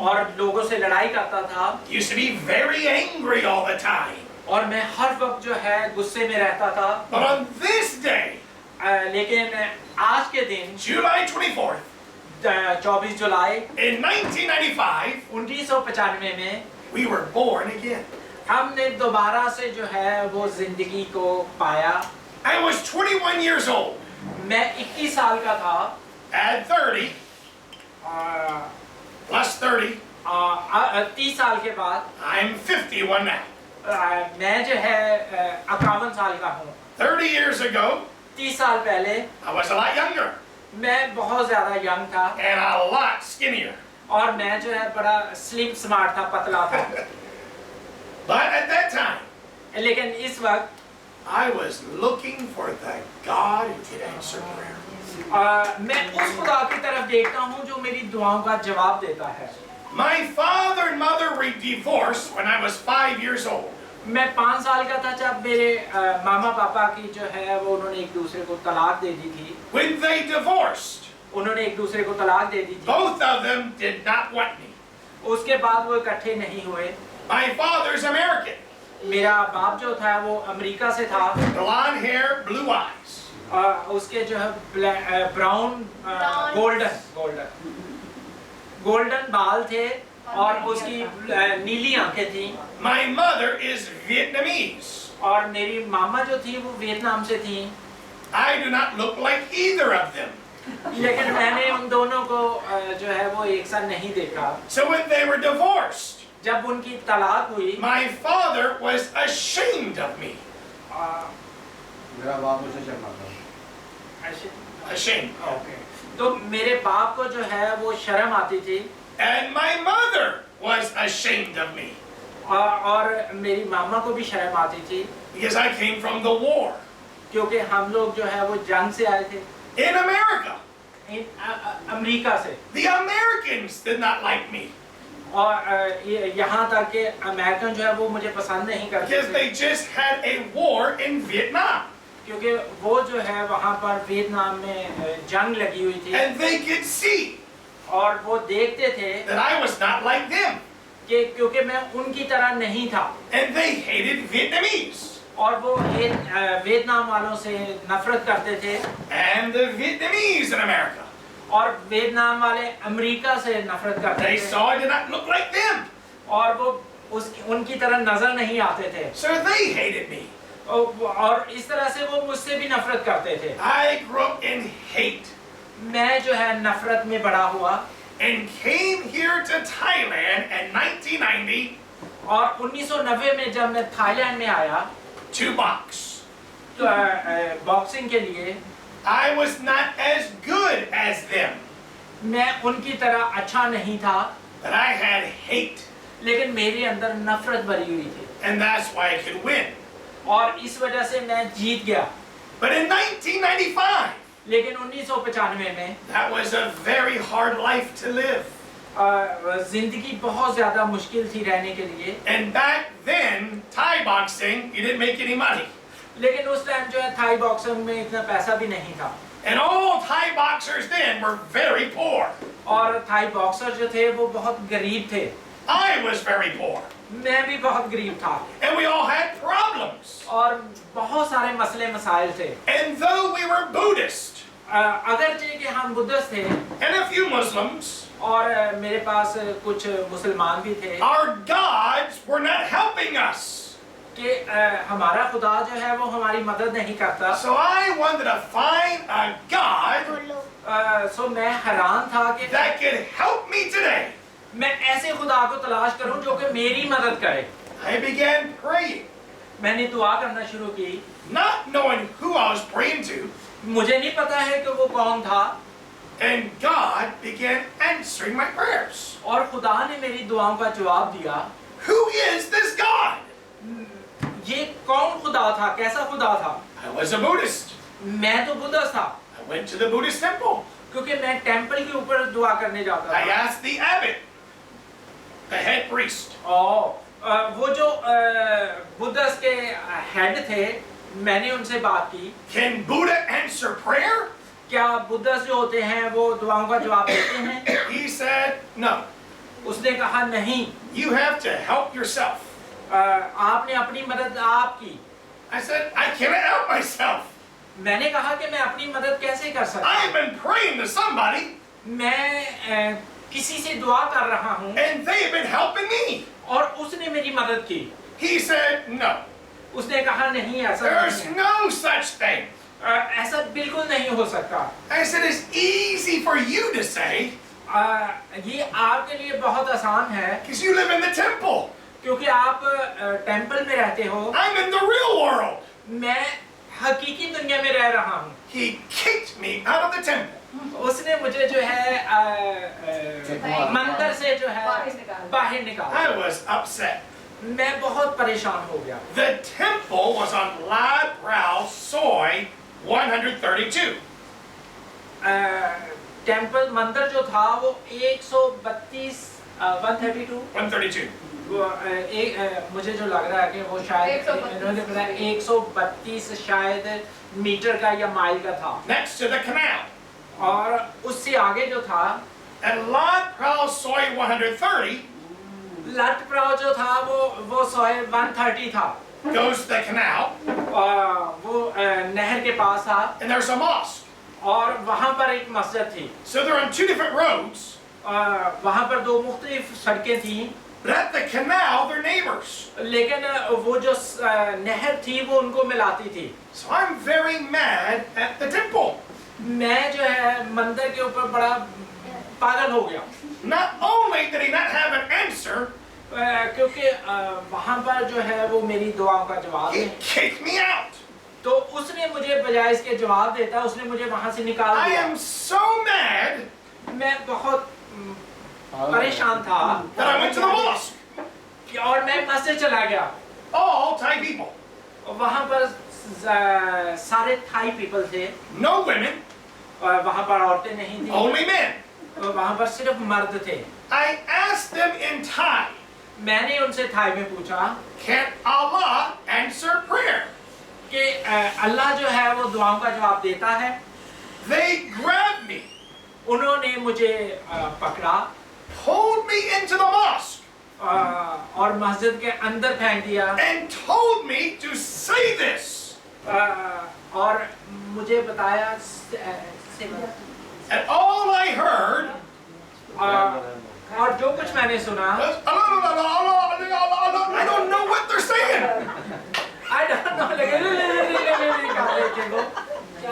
[SPEAKER 1] और लोगों से लड़ाई करता था,
[SPEAKER 2] I used to be very angry all the time.
[SPEAKER 1] और मैं हर वक्त जो है गुस्से में रहता था।
[SPEAKER 2] But on this day,
[SPEAKER 1] लेकिन आज के दिन
[SPEAKER 2] July 24th,
[SPEAKER 1] 24 जुलाई
[SPEAKER 2] in 1995,
[SPEAKER 1] 1995 में
[SPEAKER 2] we were born again.
[SPEAKER 1] हमने दोबारा से जो है वो जिंदगी को पाया।
[SPEAKER 2] I was 21 years old.
[SPEAKER 1] मैं 21 साल का था,
[SPEAKER 2] Add 30 plus 30,
[SPEAKER 1] 30 साल के बाद
[SPEAKER 2] I'm 51 now.
[SPEAKER 1] मैं जो है 51 साल का हूँ।
[SPEAKER 2] 30 years ago,
[SPEAKER 1] 30 साल पहले
[SPEAKER 2] I was a lot younger
[SPEAKER 1] मैं बहुत ज्यादा यंग था,
[SPEAKER 2] and a lot skinnier.
[SPEAKER 1] और मैं जो है बड़ा स्लिम स्मार्ट था, पतला था।
[SPEAKER 2] But at that time,
[SPEAKER 1] लेकिन इस वक्त
[SPEAKER 2] I was looking for the God who could answer prayer.
[SPEAKER 1] मैं उस खुदा की तरफ देखता हूँ जो मेरी दुआओं का जवाब देता है।
[SPEAKER 2] My father and mother were divorced when I was 5 years old.
[SPEAKER 1] मैं 5 साल का था जब मेरे मामा पापा की जो है वो उन्होंने एक दूसरे को तलाक दे दी थी।
[SPEAKER 2] When they divorced,
[SPEAKER 1] उन्होंने एक दूसरे को तलाक दे दी थी।
[SPEAKER 2] both of them did not want me.
[SPEAKER 1] उसके बाद वो इकट्ठे नहीं हुए।
[SPEAKER 2] My father's American,
[SPEAKER 1] मेरा बाप जो था वो अमेरिका से था,
[SPEAKER 2] blonde hair, blue eyes.
[SPEAKER 1] उसके जो है ब्राउन गोल्डन बाल थे और उसकी नीली आंखें थी।
[SPEAKER 2] My mother is Vietnamese.
[SPEAKER 1] और मेरी मामा जो थी वो वियतनाम से थी।
[SPEAKER 2] I do not look like either of them.
[SPEAKER 1] लेकिन मैंने उन दोनों को जो है वो एक साथ नहीं देखा।
[SPEAKER 2] So when they were divorced,
[SPEAKER 1] जब उनकी तलाक हुई,
[SPEAKER 2] my father was ashamed of me.
[SPEAKER 4] मेरा बाप मुझे शर्मा था।
[SPEAKER 2] Ashamed.
[SPEAKER 1] तो मेरे बाप को जो है वो शर्म आती थी,
[SPEAKER 2] And my mother was ashamed of me
[SPEAKER 1] और मेरी मामा को भी शर्म आती थी,
[SPEAKER 2] because I came from the war
[SPEAKER 1] क्योंकि हम लोग जो है वो जंग से आए थे,
[SPEAKER 2] in America.
[SPEAKER 1] अमेरिका से।
[SPEAKER 2] The Americans did not like me
[SPEAKER 1] और यहाँ तक कि अमेरिकन जो है वो मुझे पसंद नहीं करते
[SPEAKER 2] because
[SPEAKER 1] थे,
[SPEAKER 2] they just had a war in Vietnam.
[SPEAKER 1] क्योंकि वो जो है वहाँ पर वियतनाम में जंग लगी हुई थी,
[SPEAKER 2] And they could see
[SPEAKER 1] और वो देखते थे
[SPEAKER 2] that I was not like them.
[SPEAKER 1] कि क्योंकि मैं उनकी तरह नहीं था,
[SPEAKER 2] And they hated Vietnamese.
[SPEAKER 1] और वो वियतनाम वालों से नफरत करते थे,
[SPEAKER 2] And the Vietnamese in America.
[SPEAKER 1] और वियतनाम वाले अमेरिका से नफरत करते
[SPEAKER 2] They
[SPEAKER 1] थे,
[SPEAKER 2] saw I did not look like them.
[SPEAKER 1] और वो उनकी तरह नजर नहीं आते थे,
[SPEAKER 2] So they hated me.
[SPEAKER 1] और इस तरह से वो मुझसे भी नफरत करते थे।
[SPEAKER 2] I grew up in hate
[SPEAKER 1] मैं जो है नफरत में बड़ा हुआ,
[SPEAKER 2] and came here to Thailand in 1990
[SPEAKER 1] और 1990 में जब मैं थाईलैंड में आया
[SPEAKER 2] to box.
[SPEAKER 1] तो बॉक्सिंग के लिए,
[SPEAKER 2] I was not as good as them,
[SPEAKER 1] मैं उनकी तरह अच्छा नहीं था,
[SPEAKER 2] but I had hate,
[SPEAKER 1] लेकिन मेरे अंदर नफरत भरी हुई थी,
[SPEAKER 2] and that's why I could win.
[SPEAKER 1] और इस वजह से मैं जीत गया।
[SPEAKER 2] But in 1995,
[SPEAKER 1] लेकिन 1995 में
[SPEAKER 2] that was a very hard life to live.
[SPEAKER 1] जिंदगी बहुत ज्यादा मुश्किल थी रहने के लिए,
[SPEAKER 2] And back then, Thai boxing, you didn't make any money.
[SPEAKER 1] लेकिन उस टाइम जो है थाई बॉक्सिंग में इतना पैसा भी नहीं था,
[SPEAKER 2] And all Thai boxers then were very poor.
[SPEAKER 1] और थाई बॉक्सर जो थे वो बहुत गरीब थे,
[SPEAKER 2] I was very poor.
[SPEAKER 1] मैं भी बहुत गरीब था,
[SPEAKER 2] And we all had problems.
[SPEAKER 1] और बहुत सारे मसले मसाइल थे।
[SPEAKER 2] And though we were Buddhist
[SPEAKER 1] अगरचे कि हम बुद्धिस्ट थे
[SPEAKER 2] and a few Muslims,
[SPEAKER 1] और मेरे पास कुछ मुसलमान भी थे,
[SPEAKER 2] our gods were not helping us.
[SPEAKER 1] कि हमारा खुदा जो है वो हमारी मदद नहीं करता।
[SPEAKER 2] So I wanted to find a God
[SPEAKER 1] सो मैं हैरान था कि
[SPEAKER 2] that could help me today.
[SPEAKER 1] मैं ऐसे खुदा को तलाश करूं जो कि मेरी मदद करे।
[SPEAKER 2] I began praying,
[SPEAKER 1] मैंने दुआ करना शुरू की,
[SPEAKER 2] not knowing who I was praying to,
[SPEAKER 1] मुझे नहीं पता है कि वो कौन था,
[SPEAKER 2] and God began answering my prayers.
[SPEAKER 1] और खुदा ने मेरी दुआओं का जवाब दिया।
[SPEAKER 2] Who is this God?
[SPEAKER 1] ये कौन खुदा था, कैसा खुदा था?
[SPEAKER 2] I was a Buddhist.
[SPEAKER 1] मैं तो बुद्धिस्ट था,
[SPEAKER 2] I went to the Buddhist temple.
[SPEAKER 1] क्योंकि मैं टेंपल के ऊपर दुआ करने जाता
[SPEAKER 2] I
[SPEAKER 1] था।
[SPEAKER 2] asked the abbot, the head priest,
[SPEAKER 1] और वो जो बुद्धिस्ट के हेड थे, मैंने उनसे बात की,
[SPEAKER 2] can Buddha answer prayer?
[SPEAKER 1] क्या बुद्धिस्ट जो होते हैं वो दुआओं का जवाब देते हैं?
[SPEAKER 2] He said, no.
[SPEAKER 1] उसने कहा नहीं,
[SPEAKER 2] You have to help yourself.
[SPEAKER 1] आपने अपनी मदद आप की।
[SPEAKER 2] I said, I cannot help myself.
[SPEAKER 1] मैंने कहा कि मैं अपनी मदद कैसे कर सकता
[SPEAKER 2] I have been praying to somebody,
[SPEAKER 1] हूँ? मैं किसी से दुआ कर रहा हूँ
[SPEAKER 2] and they've been helping me.
[SPEAKER 1] और उसने मेरी मदद की।
[SPEAKER 2] He said, no.
[SPEAKER 1] उसने कहा नहीं, ऐसा
[SPEAKER 2] There's
[SPEAKER 1] नहीं है।
[SPEAKER 2] no such thing.
[SPEAKER 1] ऐसा बिल्कुल नहीं हो सकता।
[SPEAKER 2] I said, it's easy for you to say,
[SPEAKER 1] ये आपके लिए बहुत आसान है
[SPEAKER 2] because you live in the temple.
[SPEAKER 1] क्योंकि आप टेंपल में रहते हो,
[SPEAKER 2] I'm in the real world.
[SPEAKER 1] मैं हकीकी दुनिया में रह रहा हूँ।
[SPEAKER 2] He kicked me out of the temple.
[SPEAKER 1] उसने मुझे जो है मंदिर से जो है बाहर निकाला।
[SPEAKER 2] I was upset.
[SPEAKER 1] मैं बहुत परेशान हो गया।
[SPEAKER 2] The temple was on Lad Rao Soy 132.
[SPEAKER 1] Temple मंदिर जो था वो 132
[SPEAKER 2] 132.
[SPEAKER 1] मुझे जो लग रहा है कि वो शायद इन्होंने बताया 132 शायद मीटर का या माइल का था,
[SPEAKER 2] Next to the canal.
[SPEAKER 1] और उससे आगे जो था
[SPEAKER 2] And Lad Rao Soy 130
[SPEAKER 1] लटप्राव जो था वो 130 था,
[SPEAKER 2] goes to the canal,
[SPEAKER 1] वो नहर के पास था,
[SPEAKER 2] and there's a mosque.
[SPEAKER 1] और वहाँ पर एक मस्जिद थी।
[SPEAKER 2] So they're on two different roads,
[SPEAKER 1] वहाँ पर दो मुख्तलिफ सड़कें थी,
[SPEAKER 2] but at the canal they're neighbors.
[SPEAKER 1] लेकिन वो जो नहर थी वो उनको मिलाती थी।
[SPEAKER 2] So I'm very mad at the temple.
[SPEAKER 1] मैं जो है मंदिर के ऊपर बड़ा पागल हो गया।
[SPEAKER 2] Not only did he not have an answer,
[SPEAKER 1] क्योंकि वहाँ पर जो है वो मेरी दुआओं का जवाब
[SPEAKER 2] he
[SPEAKER 1] है,
[SPEAKER 2] kicked me out.
[SPEAKER 1] तो उसने मुझे बजाय इसके जवाब देता उसने मुझे वहाँ से निकाल
[SPEAKER 2] I
[SPEAKER 1] दिया।
[SPEAKER 2] am so mad
[SPEAKER 1] मैं बहुत परेशान था
[SPEAKER 2] that I went to the mosque.
[SPEAKER 1] और मैं मस्जिद चला गया।
[SPEAKER 2] All Thai people.
[SPEAKER 1] वहाँ पर सारे थाई पीपल थे,
[SPEAKER 2] No women,
[SPEAKER 1] वहाँ पर औरतें नहीं थी,
[SPEAKER 2] only men.
[SPEAKER 1] वहाँ पर सिर्फ मर्द थे।
[SPEAKER 2] I asked them in Thai,
[SPEAKER 1] मैंने उनसे थाई में पूछा
[SPEAKER 2] can Allah answer prayer?
[SPEAKER 1] कि अल्लाह जो है वो दुआओं का जवाब देता है।
[SPEAKER 2] They grabbed me,
[SPEAKER 1] उन्होंने मुझे पकड़ा
[SPEAKER 2] pulled me into the mosque,
[SPEAKER 1] और मस्जिद के अंदर फेंक दिया,
[SPEAKER 2] and told me to say this.
[SPEAKER 1] और मुझे बताया,
[SPEAKER 2] And all I heard
[SPEAKER 1] और जो कुछ मैंने सुना,
[SPEAKER 2] was, I don't know what they're saying.
[SPEAKER 1] I don't know,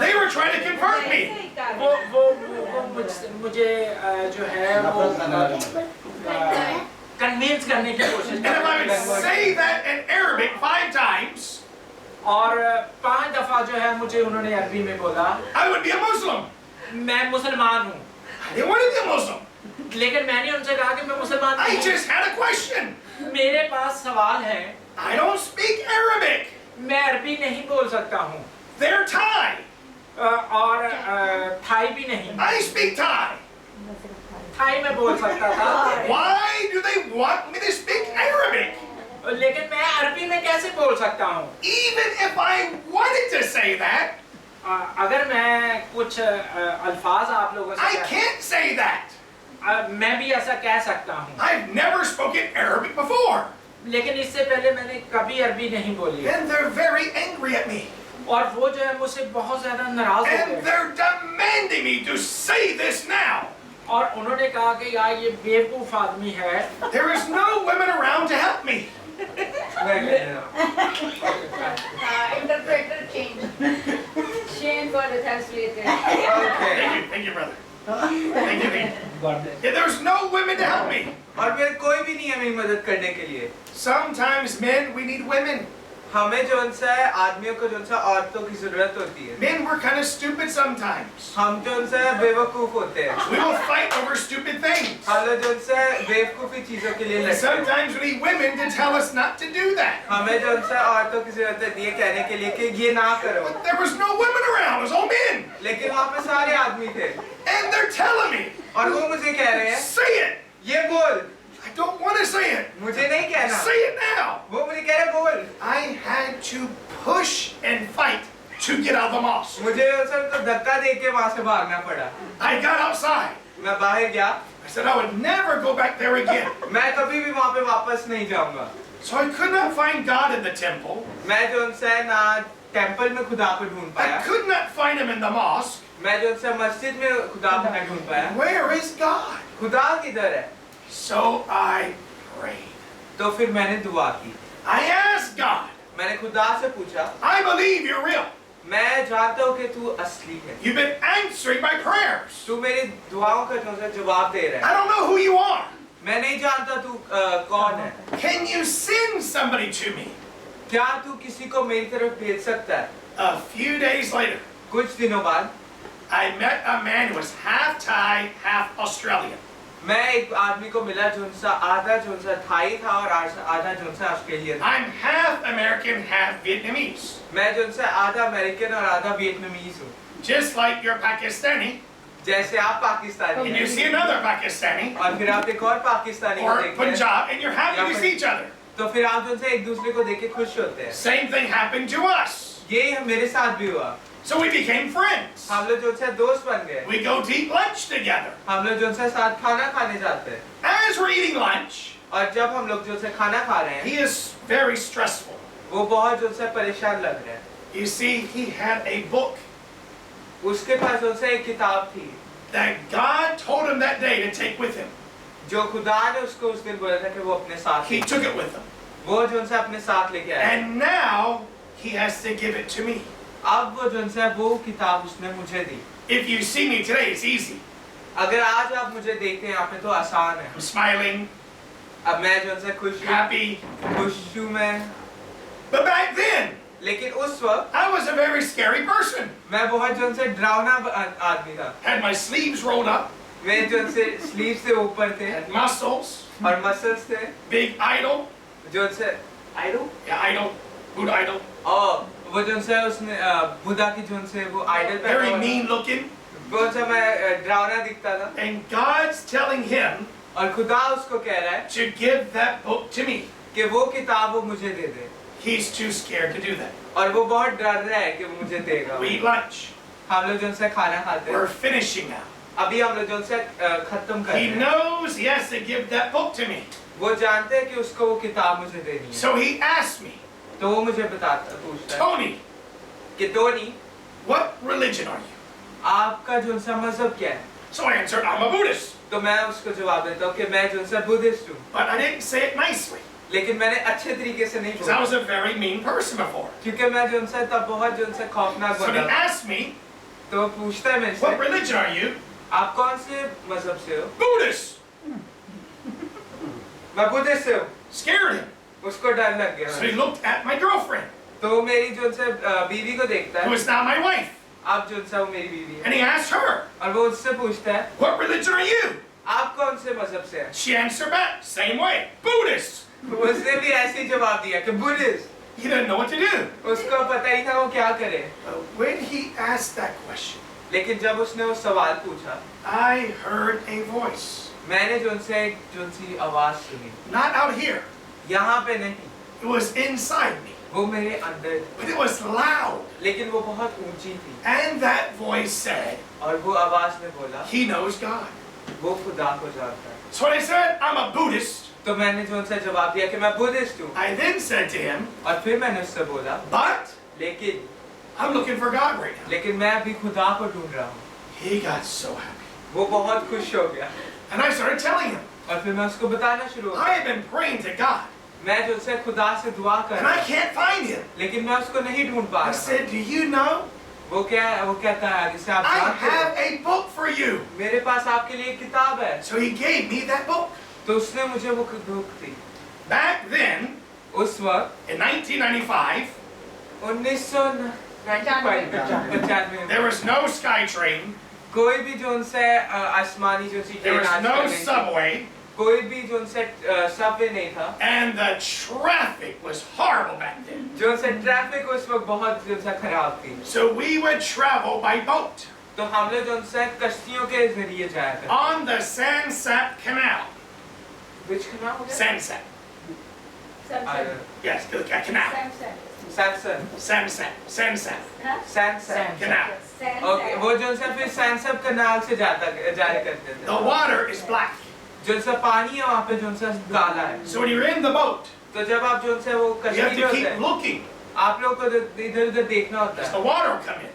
[SPEAKER 2] They were trying to convert me.
[SPEAKER 1] वो मुझे जो है वो कन्विंस करने की कोशिश
[SPEAKER 2] And if I would say that in Arabic 5 times,
[SPEAKER 1] और 5 दफा जो है मुझे उन्होंने अरबी में बोला,
[SPEAKER 2] I would be a Muslim.
[SPEAKER 1] मैं मुसलमान हूँ,
[SPEAKER 2] I didn't want to be a Muslim.
[SPEAKER 1] लेकिन मैंने उनसे कहा कि मैं मुसलमान
[SPEAKER 2] I
[SPEAKER 1] नहीं हूँ।
[SPEAKER 2] just had a question.
[SPEAKER 1] मेरे पास सवाल है,
[SPEAKER 2] I don't speak Arabic.
[SPEAKER 1] मैं अरबी नहीं बोल सकता हूँ,
[SPEAKER 2] They're Thai.
[SPEAKER 1] और थाई भी नहीं,
[SPEAKER 2] I speak Thai.
[SPEAKER 1] थाई में बोल सकता था,
[SPEAKER 2] Why do they want me to speak Arabic?
[SPEAKER 1] लेकिन मैं अरबी में कैसे बोल सकता हूँ?
[SPEAKER 2] Even if I wanted to say that,
[SPEAKER 1] अगर मैं कुछ अल्फाज आप लोगों
[SPEAKER 2] I
[SPEAKER 1] से
[SPEAKER 2] can't say that.
[SPEAKER 1] मैं भी ऐसा कह सकता हूँ,
[SPEAKER 2] I've never spoken Arabic before.
[SPEAKER 1] लेकिन इससे पहले मैंने कभी अरबी नहीं बोली,
[SPEAKER 2] And they're very angry at me.
[SPEAKER 1] और वो जो है मुझसे बहुत ज्यादा नाराज हो
[SPEAKER 2] And
[SPEAKER 1] गए,
[SPEAKER 2] they're demanding me to say this now.
[SPEAKER 1] और उन्होंने कहा कि यार ये बेवकूफ आदमी है,
[SPEAKER 2] There is no women around to help me.
[SPEAKER 6] मैं कह रहा हूँ
[SPEAKER 7] Interpreter change. Shane for the translator.
[SPEAKER 6] Okay.
[SPEAKER 2] Thank you, brother. Thank you. Yeah, there's no women to help me.
[SPEAKER 6] और मेरे कोई भी नहीं है मेरी मदद करने के लिए।
[SPEAKER 2] Sometimes, men, we need women.
[SPEAKER 6] हमें जो उनसे आदमियों को जो उनसे औरतों की जरूरत होती है।
[SPEAKER 2] Men, we're kind of stupid sometimes.
[SPEAKER 6] हम जो उनसे बेवकूफ होते हैं।
[SPEAKER 2] We will fight over stupid things.
[SPEAKER 6] हम लोग जो उनसे बेवकूफी चीजों के लिए
[SPEAKER 2] And
[SPEAKER 6] लड़ते हैं।
[SPEAKER 2] sometimes we need women to tell us not to do that.
[SPEAKER 6] हमें जो उनसे औरतों की जरूरत है ये कहने के लिए कि ये ना करो।
[SPEAKER 2] But there was no women around. It was all men.
[SPEAKER 6] लेकिन वहाँ पे सारे आदमी थे
[SPEAKER 2] And they're telling me,
[SPEAKER 6] और वो मुझे कह रहे हैं
[SPEAKER 2] say it.
[SPEAKER 6] ये बोल।
[SPEAKER 2] I don't want to say it.
[SPEAKER 6] मुझे नहीं कहना।
[SPEAKER 2] Say it now.
[SPEAKER 6] वो मुझे कह रहे बोल।
[SPEAKER 2] I had to push and fight to get out of the mosque.
[SPEAKER 6] मुझे उनसे उनको धक्का दे के वहाँ से भागना पड़ा।
[SPEAKER 2] I got outside.
[SPEAKER 6] मैं बाहर गया।
[SPEAKER 2] I said I would never go back there again.
[SPEAKER 6] मैं कभी भी वहाँ पे वापस नहीं जाऊँगा।
[SPEAKER 2] So I could not find God in the temple.
[SPEAKER 6] मैं जो उनसे ना टेंपल में खुदा को ढूंढ पाया।
[SPEAKER 2] I could not find him in the mosque.
[SPEAKER 6] मैं जो उनसे मस्जिद में खुदा को नहीं ढूंढ पाया।
[SPEAKER 2] Where is God?
[SPEAKER 6] खुदा किधर है?
[SPEAKER 2] So I prayed.
[SPEAKER 6] तो फिर मैंने दुआ की।
[SPEAKER 2] I asked God.
[SPEAKER 6] मैंने खुदा से पूछा,
[SPEAKER 2] I believe you're real.
[SPEAKER 6] मैं जानता हूँ कि तू असली है।
[SPEAKER 2] You've been answering my prayers.
[SPEAKER 6] तू मेरी दुआओं का जो है जवाब दे रहा
[SPEAKER 2] I
[SPEAKER 6] है।
[SPEAKER 2] don't know who you are.
[SPEAKER 6] मैं नहीं जानता तू कौन है।
[SPEAKER 2] Can you send somebody to me?
[SPEAKER 6] क्या तू किसी को मेरी तरफ भेज सकता है?
[SPEAKER 2] A few days later,
[SPEAKER 6] कुछ दिनों बाद
[SPEAKER 2] I met a man who was half Thai, half Australian.
[SPEAKER 6] मैं एक आदमी को मिला जो उनसा आधा जो उनसा थाई था और आधा जो उनसा ऑस्ट्रेलियन था।
[SPEAKER 2] I'm half American, half Vietnamese.
[SPEAKER 6] मैं जो उनसे आधा अमेरिकन और आधा वियतनामीज हूँ।
[SPEAKER 2] Just like you're Pakistani,
[SPEAKER 6] जैसे आप पाकिस्तानी
[SPEAKER 2] and you
[SPEAKER 6] हैं
[SPEAKER 2] see another Pakistani,
[SPEAKER 6] और फिर आप एक और पाकिस्तानी को
[SPEAKER 2] or
[SPEAKER 6] देखते हैं
[SPEAKER 2] Punjab, and you're happy to see each other.
[SPEAKER 6] तो फिर आप उनसे एक दूसरे को देख के खुश होते हैं।
[SPEAKER 2] Same thing happened to us.
[SPEAKER 6] ये मेरे साथ भी हुआ।
[SPEAKER 2] So we became friends.
[SPEAKER 6] हम लोग जो उनसे दोस्त बन गए।
[SPEAKER 2] We go to eat lunch together.
[SPEAKER 6] हम लोग जो उनसे साथ खाना खाने जाते हैं
[SPEAKER 2] As we're eating lunch,
[SPEAKER 6] और जब हम लोग जो उनसे खाना खा रहे हैं
[SPEAKER 2] he is very stressful.
[SPEAKER 6] वो बहुत जो उनसे परेशान लग रहे हैं।
[SPEAKER 2] You see, he had a book
[SPEAKER 6] उसके पास उनसे एक किताब थी
[SPEAKER 2] that God told him that day to take with him.
[SPEAKER 6] जो खुदा ने उसको उस दिन बोला था कि वो अपने साथ
[SPEAKER 2] He
[SPEAKER 6] ले।
[SPEAKER 2] took it with him.
[SPEAKER 6] वो जो उनसे अपने साथ लेके आया।
[SPEAKER 2] And now he has to give it to me.
[SPEAKER 6] अब वो जो उनसे वो किताब उसने मुझे दी।
[SPEAKER 2] If you see me today, it's easy.
[SPEAKER 6] अगर आज आप मुझे देखते हैं यहाँ पे तो आसान है।
[SPEAKER 2] I'm smiling,
[SPEAKER 6] अब मैं जो उनसे खुश
[SPEAKER 2] happy.
[SPEAKER 6] हूँ मैं।
[SPEAKER 2] But back then,
[SPEAKER 6] लेकिन उस वक्त
[SPEAKER 2] I was a very scary person.
[SPEAKER 6] मैं बहुत जो उनसे डरावना आदमी था।
[SPEAKER 2] Had my sleeves rolled up,
[SPEAKER 6] मैं जो उनसे स्लीव से ऊपर थे
[SPEAKER 2] had muscles,
[SPEAKER 6] और मसल्स थे
[SPEAKER 2] big idol.
[SPEAKER 6] जो उनसे idol
[SPEAKER 2] Yeah, idol. Buddha idol.
[SPEAKER 6] और वो जो उनसे उसने बुद्धा की जो उनसे वो आइडल
[SPEAKER 2] Very mean looking.
[SPEAKER 6] वो उनसे मैं डरावना दिखता था
[SPEAKER 2] And God's telling him
[SPEAKER 6] और खुदा उसको कह रहा है
[SPEAKER 2] to give that book to me.
[SPEAKER 6] कि वो किताब वो मुझे दे दे
[SPEAKER 2] He's too scared to do that.
[SPEAKER 6] और वो बहुत डर रहा है कि वो मुझे देगा।
[SPEAKER 2] We eat lunch.
[SPEAKER 6] हम लोग जो उनसे खाना खाते हैं
[SPEAKER 2] We're finishing now.
[SPEAKER 6] अभी हम लोग जो उनसे खत्म कर रहे
[SPEAKER 2] He
[SPEAKER 6] हैं
[SPEAKER 2] knows he has to give that book to me.
[SPEAKER 6] वो जानते हैं कि उसको वो किताब मुझे देनी है।
[SPEAKER 2] So he asked me,
[SPEAKER 6] तो वो मुझे पूछता है
[SPEAKER 2] Tony,
[SPEAKER 6] कि Tony
[SPEAKER 2] what religion are you?
[SPEAKER 6] आपका जो उनसा मजहब क्या है?
[SPEAKER 2] So I answered, I'm a Buddhist.
[SPEAKER 6] तो मैं उसको जवाब देता हूँ कि मैं जो उनसा बुद्धिस्ट हूँ।
[SPEAKER 2] But I didn't say it nicely.
[SPEAKER 6] लेकिन मैंने अच्छे तरीके से नहीं
[SPEAKER 2] Because I
[SPEAKER 6] बोला
[SPEAKER 2] was a very mean person before.
[SPEAKER 6] क्योंकि मैं जो उनसे तब बहुत जो उनसे खौफनाक
[SPEAKER 2] So he
[SPEAKER 6] बना।
[SPEAKER 2] asked me,
[SPEAKER 6] तो वो पूछता है मेरे
[SPEAKER 2] what
[SPEAKER 6] से
[SPEAKER 2] religion are you?
[SPEAKER 6] आप कौन से मजहब से हो?
[SPEAKER 2] Buddhist.
[SPEAKER 6] मैं बुद्धिस्ट से हूँ।
[SPEAKER 2] Scared him.
[SPEAKER 6] उसको डर लग गया।
[SPEAKER 2] So he looked at my girlfriend,
[SPEAKER 6] तो वो मेरी जो उनसे बीवी को देखता
[SPEAKER 2] who
[SPEAKER 6] है
[SPEAKER 2] is now my wife.
[SPEAKER 6] आप जो उनसे वो मेरी बीवी है
[SPEAKER 2] And he asked her,
[SPEAKER 6] और वो उससे पूछता है
[SPEAKER 2] what religion are you?
[SPEAKER 6] आप कौन से मजहब से हैं?
[SPEAKER 2] She answered back, same way, Buddhist.
[SPEAKER 6] उसने भी ऐसे ही जवाब दिया कि Buddhist.
[SPEAKER 2] He didn't know what to do.
[SPEAKER 6] उसको पता ही था वो क्या करे।
[SPEAKER 2] When he asked that question,
[SPEAKER 6] लेकिन जब उसने वो सवाल पूछा
[SPEAKER 2] I heard a voice.
[SPEAKER 6] मैंने जो उनसे एक जो उनसी आवाज सुनी
[SPEAKER 2] Not out here.
[SPEAKER 6] यहाँ पे नहीं
[SPEAKER 2] It was inside me.
[SPEAKER 6] वो मेरे अंदर थी
[SPEAKER 2] But it was loud.
[SPEAKER 6] लेकिन वो बहुत ऊंची थी
[SPEAKER 2] And that voice said,
[SPEAKER 6] और वो आवाज ने बोला
[SPEAKER 2] he knows God.
[SPEAKER 6] वो खुदा को जानता है।
[SPEAKER 2] So when I said, I'm a Buddhist,
[SPEAKER 6] तो मैंने जो उनसे जवाब दिया कि मैं बुद्धिस्ट हूँ
[SPEAKER 2] I then said to him,
[SPEAKER 6] और फिर मैंने उससे बोला
[SPEAKER 2] but
[SPEAKER 6] लेकिन
[SPEAKER 2] I'm looking for God right now.
[SPEAKER 6] लेकिन मैं अभी खुदा को ढूंढ रहा हूँ।
[SPEAKER 2] He got so happy.
[SPEAKER 6] वो बहुत खुश हो गया
[SPEAKER 2] And I started telling him,
[SPEAKER 6] और फिर मैं उसको बताना शुरू हो
[SPEAKER 2] I have been praying to God.
[SPEAKER 6] मैं जो से खुदा से दुआ कर
[SPEAKER 2] and I can't find him.
[SPEAKER 6] लेकिन मैं उसको नहीं ढूंढ पा
[SPEAKER 2] I
[SPEAKER 6] रहा।
[SPEAKER 2] said, do you know?
[SPEAKER 6] वो कहता है जिसे आप
[SPEAKER 2] I
[SPEAKER 6] जानते
[SPEAKER 2] have
[SPEAKER 6] हो,
[SPEAKER 2] a book for you.
[SPEAKER 6] मेरे पास आपके लिए एक किताब है।
[SPEAKER 2] So he gave me that book.
[SPEAKER 6] तो उसने मुझे वो बुक दी।
[SPEAKER 2] Back then,
[SPEAKER 6] उस वक्त
[SPEAKER 2] in 1995,
[SPEAKER 6] 1995
[SPEAKER 2] there was no SkyTrain,
[SPEAKER 6] कोई भी जो उनसे आसमानी जो सी
[SPEAKER 2] there was no subway,
[SPEAKER 6] कोई भी जो उनसे सबवे नहीं था,
[SPEAKER 2] and the traffic was horrible back then.
[SPEAKER 6] जो उनसे ट्रैफिक उस वक्त बहुत जो सा खराब थी।
[SPEAKER 2] So we would travel by boat
[SPEAKER 6] तो हम लोग जो उनसे कश्तियों के जरिए जाया करते।
[SPEAKER 2] on the Sansat Canal.
[SPEAKER 6] Which canal हो गया?
[SPEAKER 2] Sansat.
[SPEAKER 7] Samsung.
[SPEAKER 2] Yes, the canal.
[SPEAKER 7] Samsung.
[SPEAKER 6] Samsung,
[SPEAKER 2] Sansat.
[SPEAKER 7] Huh?
[SPEAKER 6] Samsung.
[SPEAKER 2] Canal.
[SPEAKER 6] Okay, वो जो उनसे फिर सैमसंग कनाल से जाया करते थे।
[SPEAKER 2] The water is black.
[SPEAKER 6] जो उनसे पानी है वहाँ पे जो उनसे काला है।
[SPEAKER 2] So when you're in the boat,
[SPEAKER 6] तो जब आप जो उनसे वो
[SPEAKER 2] you have
[SPEAKER 6] कश्ती
[SPEAKER 2] to
[SPEAKER 6] में
[SPEAKER 2] keep
[SPEAKER 6] होते हैं,
[SPEAKER 2] looking
[SPEAKER 6] आप लोग को इधर उधर देखना होता
[SPEAKER 2] as
[SPEAKER 6] है,
[SPEAKER 2] the water will come in.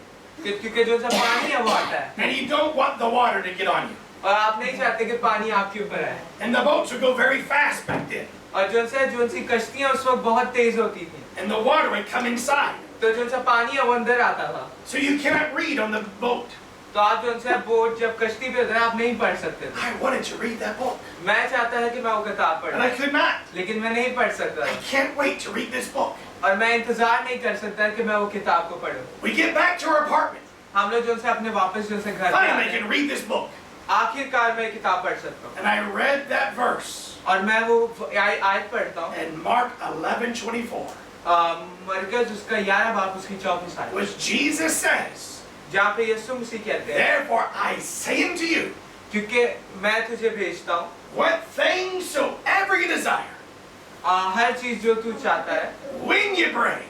[SPEAKER 6] क्योंकि जो उनसे पानी है वो आता है,
[SPEAKER 2] And you don't want the water to get on you.
[SPEAKER 6] और आप नहीं चाहते कि पानी आपके ऊपर आए।
[SPEAKER 2] And the boats would go very fast back then.
[SPEAKER 6] और जो उनसी कश्तियाँ उस वक्त बहुत तेज होती थी,
[SPEAKER 2] And the water would come inside.
[SPEAKER 6] तो जो उनसे पानी है वो अंदर आता था।
[SPEAKER 2] So you cannot read on the boat.
[SPEAKER 6] तो आप जो उनसे बोट जब कश्ती पे होते हैं आप नहीं पढ़ सकते थे।
[SPEAKER 2] I wanted to read that book.
[SPEAKER 6] मैं चाहता था कि मैं वो किताब
[SPEAKER 2] And I
[SPEAKER 6] पढूं,
[SPEAKER 2] could not.
[SPEAKER 6] लेकिन मैं नहीं पढ़ सकता
[SPEAKER 2] I can't wait to read this book.
[SPEAKER 6] और मैं इंतजार नहीं कर सकता कि मैं वो किताब को पढूं।
[SPEAKER 2] We get baक to our apartment.
[SPEAKER 6] हम लोग जो उनसे अपने वापस जो उनसे घर पे
[SPEAKER 2] Finally, I
[SPEAKER 6] आते हैं,
[SPEAKER 2] can read this book.
[SPEAKER 6] आखिरकार मैं किताब पढ़ सकता हूँ।
[SPEAKER 2] And I read that verse
[SPEAKER 6] और मैं वो आयत पढ़ता हूँ,
[SPEAKER 2] in Mark 11:24,
[SPEAKER 6] मरकज उसका 11 बाब उसकी 34 आयत,
[SPEAKER 2] which Jesus says,
[SPEAKER 6] जहाँ पे यीशु मसीह कहते हैं,
[SPEAKER 2] therefore I say unto you,
[SPEAKER 6] क्योंकि मैं तुझे भेजता हूँ,
[SPEAKER 2] what things soever you desire,
[SPEAKER 6] हर चीज जो तू चाहता है,
[SPEAKER 2] when you pray,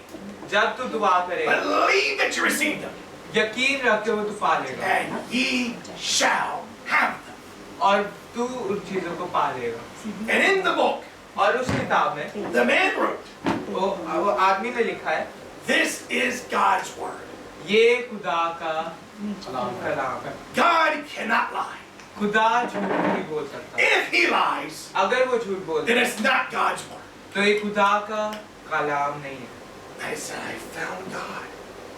[SPEAKER 6] जब तू दुआ करेगा,
[SPEAKER 2] believe that you receive them,
[SPEAKER 6] यकीन रख के वो तू पा लेगा,
[SPEAKER 2] and ye shall have them.
[SPEAKER 6] और तू उन चीजों को पा लेगा।
[SPEAKER 2] And in the book,
[SPEAKER 6] और उस किताब में
[SPEAKER 2] the man wrote,
[SPEAKER 6] वो आदमी ने लिखा है,
[SPEAKER 2] this is God's word.
[SPEAKER 6] ये खुदा का कलाम है।
[SPEAKER 2] God cannot lie.
[SPEAKER 6] खुदा झूठ नहीं बोल सकता।
[SPEAKER 2] If he lies,
[SPEAKER 6] अगर वो झूठ बोलता
[SPEAKER 2] then
[SPEAKER 6] है,
[SPEAKER 2] it's not God's word.
[SPEAKER 6] तो ये खुदा का कलाम नहीं है।
[SPEAKER 2] I said, I found God.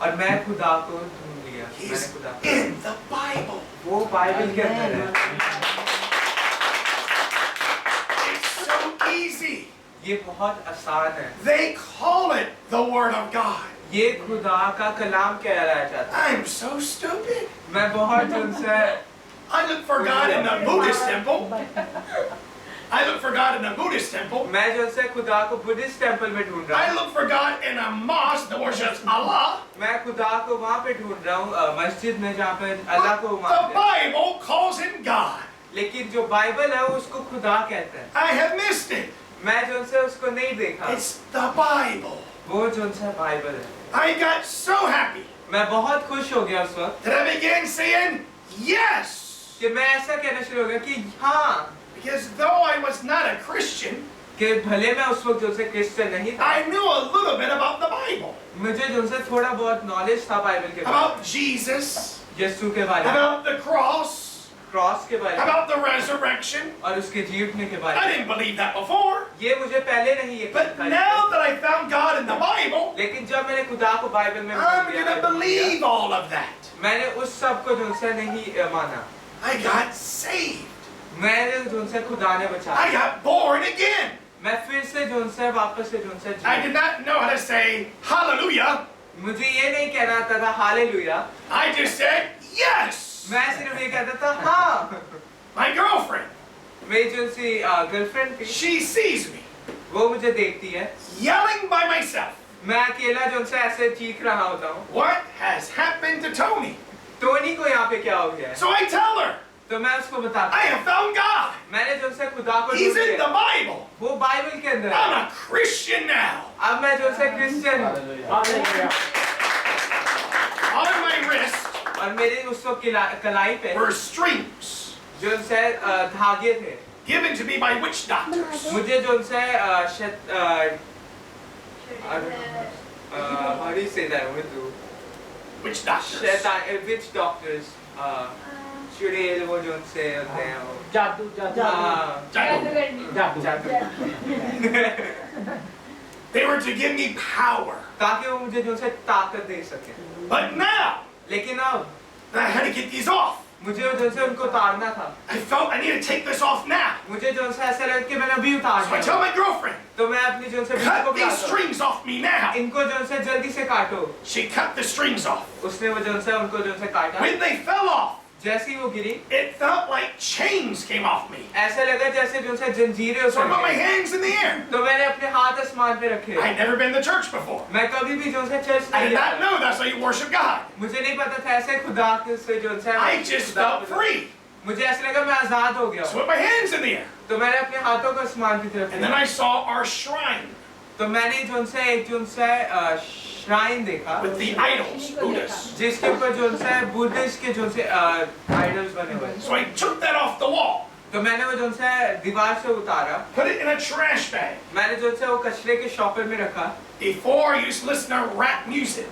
[SPEAKER 6] और मैं खुदा को ढूंढ लिया, मैंने
[SPEAKER 2] He's
[SPEAKER 6] खुदा,
[SPEAKER 2] in the Bible.
[SPEAKER 6] वो बाइबल के अंदर है।
[SPEAKER 2] It's so easy.
[SPEAKER 6] ये बहुत आसान है।
[SPEAKER 2] They call it the Word of God.
[SPEAKER 6] ये खुदा का कलाम कहलाया जाता है।
[SPEAKER 2] I'm so stupid.
[SPEAKER 6] मैं बहुत उनसे
[SPEAKER 2] I look for God in the Buddhist temple. I look for God in the Buddhist temple.
[SPEAKER 6] मैं जो उनसे खुदा को बुद्धिस्ट टेंपल में ढूंढ रहा
[SPEAKER 2] I
[SPEAKER 6] हूँ।
[SPEAKER 2] look for God in a mosque that worships Allah.
[SPEAKER 6] मैं खुदा को वहाँ पे ढूंढ रहा हूँ, मस्जिद में जहाँ पे अल्लाह को
[SPEAKER 2] The
[SPEAKER 6] मानते हैं।
[SPEAKER 2] Bible calls him God.
[SPEAKER 6] लेकिन जो बाइबल है उसको खुदा कहते हैं।
[SPEAKER 2] I have missed it.
[SPEAKER 6] मैं जो उनसे उसको नहीं देखा,
[SPEAKER 2] It's the Bible.
[SPEAKER 6] वो जो उनसे बाइबल है।
[SPEAKER 2] I got so happy
[SPEAKER 6] मैं बहुत खुश हो गया उस वक्त
[SPEAKER 2] that I began saying yes.
[SPEAKER 6] कि मैं ऐसा कहना शुरू हो गया कि हाँ,
[SPEAKER 2] Because though I was not a Christian,
[SPEAKER 6] कि भले मैं उस वक्त जो उनसे क्रिश्चियन नहीं था,
[SPEAKER 2] I knew a little bit about the Bible.
[SPEAKER 6] मुझे जो उनसे थोड़ा बहुत नॉलेज था बाइबल के बारे में,
[SPEAKER 2] About Jesus,
[SPEAKER 6] यीशु के बारे में,
[SPEAKER 2] about the cross,
[SPEAKER 6] क्रॉस के बारे में
[SPEAKER 2] about the resurrection.
[SPEAKER 6] और उसके जी उठने के बारे
[SPEAKER 2] I
[SPEAKER 6] में।
[SPEAKER 2] didn't believe that before.
[SPEAKER 6] ये मुझे पहले नहीं यकीन
[SPEAKER 2] But
[SPEAKER 6] था,
[SPEAKER 2] now that I found God in the Bible,
[SPEAKER 6] लेकिन जब मैंने खुदा को बाइबल में
[SPEAKER 2] I'm
[SPEAKER 6] ढूंढ लिया,
[SPEAKER 2] going to believe all of that.
[SPEAKER 6] मैंने उस सब को जो उनसे नहीं माना,
[SPEAKER 2] I got saved.
[SPEAKER 6] मैंने जो उनसे खुदा ने
[SPEAKER 2] I
[SPEAKER 6] बचाया,
[SPEAKER 2] got born again.
[SPEAKER 6] मैं फिर से जो उनसे वापस से जो उनसे
[SPEAKER 2] I did not know how to say hallelujah.
[SPEAKER 6] मुझे ये नहीं कहना आता था hallelujah,
[SPEAKER 2] I just said yes.
[SPEAKER 6] मैं सिर्फ ये कहता था हाँ।
[SPEAKER 2] My girlfriend,
[SPEAKER 6] मेरी जो सी गर्लफ्रेंड थी,
[SPEAKER 2] she sees me
[SPEAKER 6] वो मुझे देखती है,
[SPEAKER 2] yelling by myself.
[SPEAKER 6] मैं अकेला जो उनसे ऐसे चीख रहा होता हूँ,
[SPEAKER 2] What has happened to Tony?
[SPEAKER 6] Tony को यहाँ पे क्या हो गया है?
[SPEAKER 2] So I tell her,
[SPEAKER 6] तो मैं उसको बताता
[SPEAKER 2] I
[SPEAKER 6] हूँ,
[SPEAKER 2] have found God.
[SPEAKER 6] मैंने जो उनसे खुदा को
[SPEAKER 2] He's
[SPEAKER 6] ढूंढ
[SPEAKER 2] in the
[SPEAKER 6] लिया,
[SPEAKER 2] Bible.
[SPEAKER 6] वो बाइबल के अंदर
[SPEAKER 2] I'm
[SPEAKER 6] है।
[SPEAKER 2] a Christian now.
[SPEAKER 6] अब मैं जो उनसे क्रिश्चियन हूँ,
[SPEAKER 2] On my wrist
[SPEAKER 6] और मेरे उस वक्त कलाई पे
[SPEAKER 2] were strings
[SPEAKER 6] जो उनसे धागे थे,
[SPEAKER 2] given to me by witch doctors.
[SPEAKER 6] मुझे जो उनसे how do you say that in Urdu?
[SPEAKER 2] Witch doctors.
[SPEAKER 6] शैतान, witch doctors, चुड़ैल वो जो उनसे होते हैं वो,
[SPEAKER 1] जादू
[SPEAKER 6] हाँ,
[SPEAKER 2] Jackal.
[SPEAKER 7] जादूगरनी।
[SPEAKER 1] जादू
[SPEAKER 6] जादू।
[SPEAKER 2] They were to give me power.
[SPEAKER 6] ताकि वो मुझे जो से ताकत दे सके।
[SPEAKER 2] But now,
[SPEAKER 6] लेकिन अब
[SPEAKER 2] I had to get these off.
[SPEAKER 6] मुझे जो से उनको उतारना था।
[SPEAKER 2] I felt I need to take this off now.
[SPEAKER 6] मुझे जो से ऐसा लगा कि मैंने अभी उतार
[SPEAKER 2] So I tell
[SPEAKER 6] दिया।
[SPEAKER 2] my girlfriend,
[SPEAKER 6] तो मैं अपनी जो से बीवी को
[SPEAKER 2] cut these
[SPEAKER 6] बुलाता हूँ।
[SPEAKER 2] strings off me now.
[SPEAKER 6] इनको जो से जल्दी से काटो।
[SPEAKER 2] She cut the strings off.
[SPEAKER 6] उसने वो जो से उनको जो से काटा।
[SPEAKER 2] When they fell off,
[SPEAKER 6] जैसी वो गिरी,
[SPEAKER 2] it felt like chains came off me.
[SPEAKER 6] ऐसा लगा जैसे जो से जंजीरें
[SPEAKER 2] So I
[SPEAKER 6] उतर
[SPEAKER 2] put my
[SPEAKER 6] गई।
[SPEAKER 2] hands in the air.
[SPEAKER 6] तो मैंने अपने हाथ आसमान पे रखे।
[SPEAKER 2] I'd never been to church before.
[SPEAKER 6] मैं कभी भी जो से चर्च
[SPEAKER 2] I
[SPEAKER 6] नहीं
[SPEAKER 2] did not
[SPEAKER 6] गया।
[SPEAKER 2] know that's how you worship God.
[SPEAKER 6] मुझे नहीं पता था ऐसे खुदा से जो से
[SPEAKER 2] I just felt free.
[SPEAKER 6] मुझे ऐसा लगा मैं आजाद हो गया
[SPEAKER 2] So I
[SPEAKER 6] हूँ।
[SPEAKER 2] put my hands in the air.
[SPEAKER 6] तो मैंने अपने हाथों को आसमान की तरफ
[SPEAKER 2] And then
[SPEAKER 6] किया।
[SPEAKER 2] I saw our shrine
[SPEAKER 6] तो मैंने जो से एक जो से श्राइन देखा
[SPEAKER 2] with the idols, Buddhists.
[SPEAKER 6] जिसके ऊपर जो से बुद्धिस्ट के जो से आइडल्स बने हुए हैं।
[SPEAKER 2] So I took that off the wall,
[SPEAKER 6] तो मैंने वो जो से दीवार से उतारा।
[SPEAKER 2] put it in a trash bag.
[SPEAKER 6] मैंने जो से वो कचरे के शॉपर में रखा।
[SPEAKER 2] Before I used to listen to rap music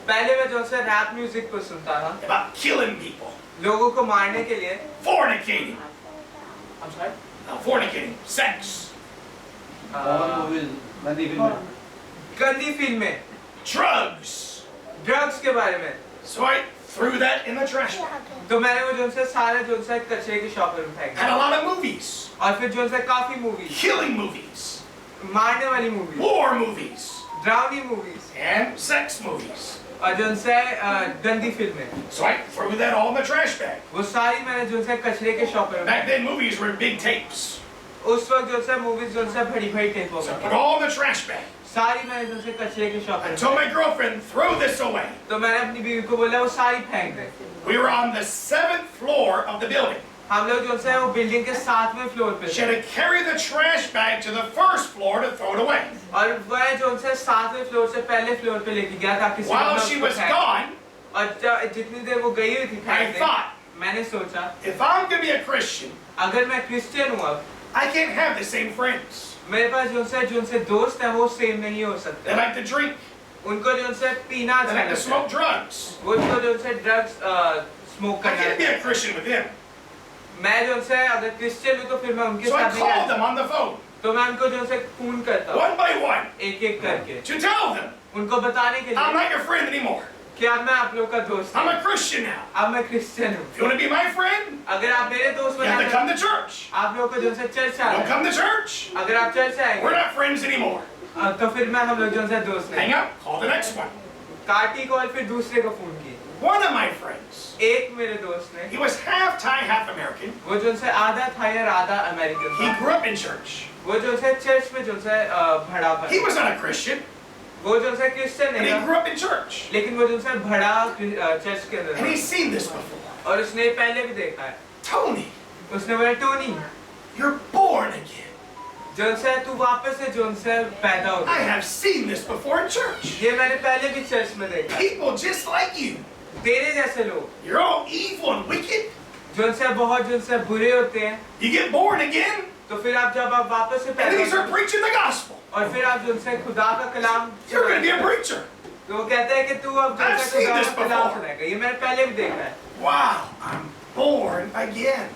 [SPEAKER 6] पहले मैं जो से रैप म्यूजिक को सुनता था
[SPEAKER 2] about killing people,
[SPEAKER 6] लोगों को मारने के लिए।
[SPEAKER 2] fornicating,
[SPEAKER 6] I'm sorry?
[SPEAKER 2] fornicating, sex,
[SPEAKER 4] और मूवीज नदी फिल्म
[SPEAKER 6] गंदी फिल्में,
[SPEAKER 2] drugs.
[SPEAKER 6] ड्रग्स के बारे में।
[SPEAKER 2] So I threw that in the trash bag.
[SPEAKER 6] तो मैंने वो जो से सारे जो से कचरे के शॉपर में फेंक
[SPEAKER 2] Had
[SPEAKER 6] दिया।
[SPEAKER 2] a lot of movies,
[SPEAKER 6] और फिर जो से काफी मूवीज,
[SPEAKER 2] killing movies,
[SPEAKER 6] मारने वाली movies,
[SPEAKER 2] war movies,
[SPEAKER 6] drowning movies
[SPEAKER 2] and sex movies.
[SPEAKER 6] और जो से गंदी फिल्में,
[SPEAKER 2] So I threw that all in the trash bag.
[SPEAKER 6] वो सारी मैंने जो से कचरे के शॉपर में।
[SPEAKER 2] Back then movies were big tapes.
[SPEAKER 6] उस वक्त जो से मूवीज जो से बड़ी बड़ी टेपों
[SPEAKER 2] So I
[SPEAKER 6] में
[SPEAKER 2] put all in the trash bag.
[SPEAKER 6] सारी मैंने जो से कचरे के शॉपर
[SPEAKER 2] I
[SPEAKER 6] में।
[SPEAKER 2] told my girlfriend, throw this away.
[SPEAKER 6] तो मैंने अपनी बीवी को बोला वो सारी फेंक दे।
[SPEAKER 2] We were on the 7th floor of the building.
[SPEAKER 6] हम लोग जो से वो बिल्डिंग के 7वें फ्लोर पे
[SPEAKER 2] She
[SPEAKER 6] थे।
[SPEAKER 2] had to carry the trash bag to the 1st floor to throw it away.
[SPEAKER 6] और वह जो से 7वें फ्लोर से पहले फ्लोर पे लेके गया ताकि
[SPEAKER 2] While she was gone,
[SPEAKER 6] और जितनी देर वो गई हुई थी
[SPEAKER 2] I
[SPEAKER 6] फेंकने,
[SPEAKER 2] thought,
[SPEAKER 6] मैंने सोचा
[SPEAKER 2] if I'm going to be a Christian,
[SPEAKER 6] अगर मैं क्रिश्चियन हूँ अब,
[SPEAKER 2] I can't have the same friends.
[SPEAKER 6] मेरे पास जो से दोस्त हैं वो सेम नहीं हो
[SPEAKER 2] They
[SPEAKER 6] सकते।
[SPEAKER 2] like to drink,
[SPEAKER 6] उनको जो से पीना
[SPEAKER 2] they
[SPEAKER 6] अच्छा
[SPEAKER 2] like to
[SPEAKER 6] लगता
[SPEAKER 2] smoke
[SPEAKER 6] है,
[SPEAKER 2] drugs.
[SPEAKER 6] वो जो से ड्रग्स स्मोक
[SPEAKER 2] I
[SPEAKER 6] करना
[SPEAKER 2] can't be
[SPEAKER 6] है।
[SPEAKER 2] a Christian with them.
[SPEAKER 6] मैं जो से अगर क्रिश्चियन हूँ तो फिर मैं उनके
[SPEAKER 2] So I
[SPEAKER 6] साथ नहीं
[SPEAKER 2] called
[SPEAKER 6] रहता।
[SPEAKER 2] them on the phone,
[SPEAKER 6] तो मैं उनको जो से फोन करता हूँ
[SPEAKER 2] one by one,
[SPEAKER 6] एक एक करके,
[SPEAKER 2] to tell them,
[SPEAKER 6] उनको बताने के
[SPEAKER 2] I'm
[SPEAKER 6] लिए
[SPEAKER 2] not your friend anymore.
[SPEAKER 6] कि अब मैं आप लोग का दोस्त
[SPEAKER 2] I'm
[SPEAKER 6] हूँ,
[SPEAKER 2] a Christian now.
[SPEAKER 6] अब मैं क्रिश्चियन हूँ।
[SPEAKER 2] If you want to be my friend,
[SPEAKER 6] अगर आप मेरे दोस्त
[SPEAKER 2] you have to
[SPEAKER 6] banana
[SPEAKER 2] come to church.
[SPEAKER 6] आप लोगों को जो से चर्च
[SPEAKER 2] Don't
[SPEAKER 6] आना
[SPEAKER 2] come to church.
[SPEAKER 6] अगर आप चर्च
[SPEAKER 2] We're
[SPEAKER 6] आएंगे
[SPEAKER 2] not friends anymore.
[SPEAKER 6] तो फिर मैं हम लोग जो से दोस्त
[SPEAKER 2] Hang
[SPEAKER 6] नहीं।
[SPEAKER 2] up, call the next one.
[SPEAKER 6] काटी कॉल फिर दूसरे को फोन की।
[SPEAKER 2] One of my friends,
[SPEAKER 6] एक मेरे दोस्त ने
[SPEAKER 2] he was half Thai, half American.
[SPEAKER 6] वो जो से आधा था या आधा अमेरिकन
[SPEAKER 2] He
[SPEAKER 6] था,
[SPEAKER 2] grew up in church.
[SPEAKER 6] वो जो से चर्च में जो से भड़ा
[SPEAKER 2] He
[SPEAKER 6] बना,
[SPEAKER 2] was not a Christian,
[SPEAKER 6] वो जो से क्रिश्चियन
[SPEAKER 2] and
[SPEAKER 6] नहीं
[SPEAKER 2] he
[SPEAKER 6] था,
[SPEAKER 2] grew up in church.
[SPEAKER 6] लेकिन वो जो से भड़ा चर्च के अंदर
[SPEAKER 2] And he's
[SPEAKER 6] था।
[SPEAKER 2] seen this before.
[SPEAKER 6] और उसने पहले भी देखा है।
[SPEAKER 2] Tony,
[SPEAKER 6] उसने बोला टोनी
[SPEAKER 2] you're born again.
[SPEAKER 6] जो से तू वापस से जो से पैदा हो
[SPEAKER 2] I
[SPEAKER 6] गया।
[SPEAKER 2] have seen this before in church.
[SPEAKER 6] ये मैंने पहले भी चर्च में देखा है।
[SPEAKER 2] People just like you.
[SPEAKER 6] तेरे जैसे लोग
[SPEAKER 2] You're all evil and wicked.
[SPEAKER 6] जो से बहुत जो से बुरे होते हैं,
[SPEAKER 2] You get born again,
[SPEAKER 6] तो फिर आप जब आप वापस से
[SPEAKER 2] and then
[SPEAKER 6] पैदा
[SPEAKER 2] you start
[SPEAKER 6] होते हैं,
[SPEAKER 2] preaching the gospel.
[SPEAKER 6] और फिर आप जो से खुदा का कलाम
[SPEAKER 2] You're going to be a preacher.
[SPEAKER 6] तो वो कहता है कि तू अब जो
[SPEAKER 2] I've
[SPEAKER 6] से
[SPEAKER 2] seen
[SPEAKER 6] खुदा
[SPEAKER 2] this
[SPEAKER 6] का कलाम
[SPEAKER 2] before.
[SPEAKER 6] सुनेगा। ये मैंने पहले भी देखा है।
[SPEAKER 2] Wow, I'm born again.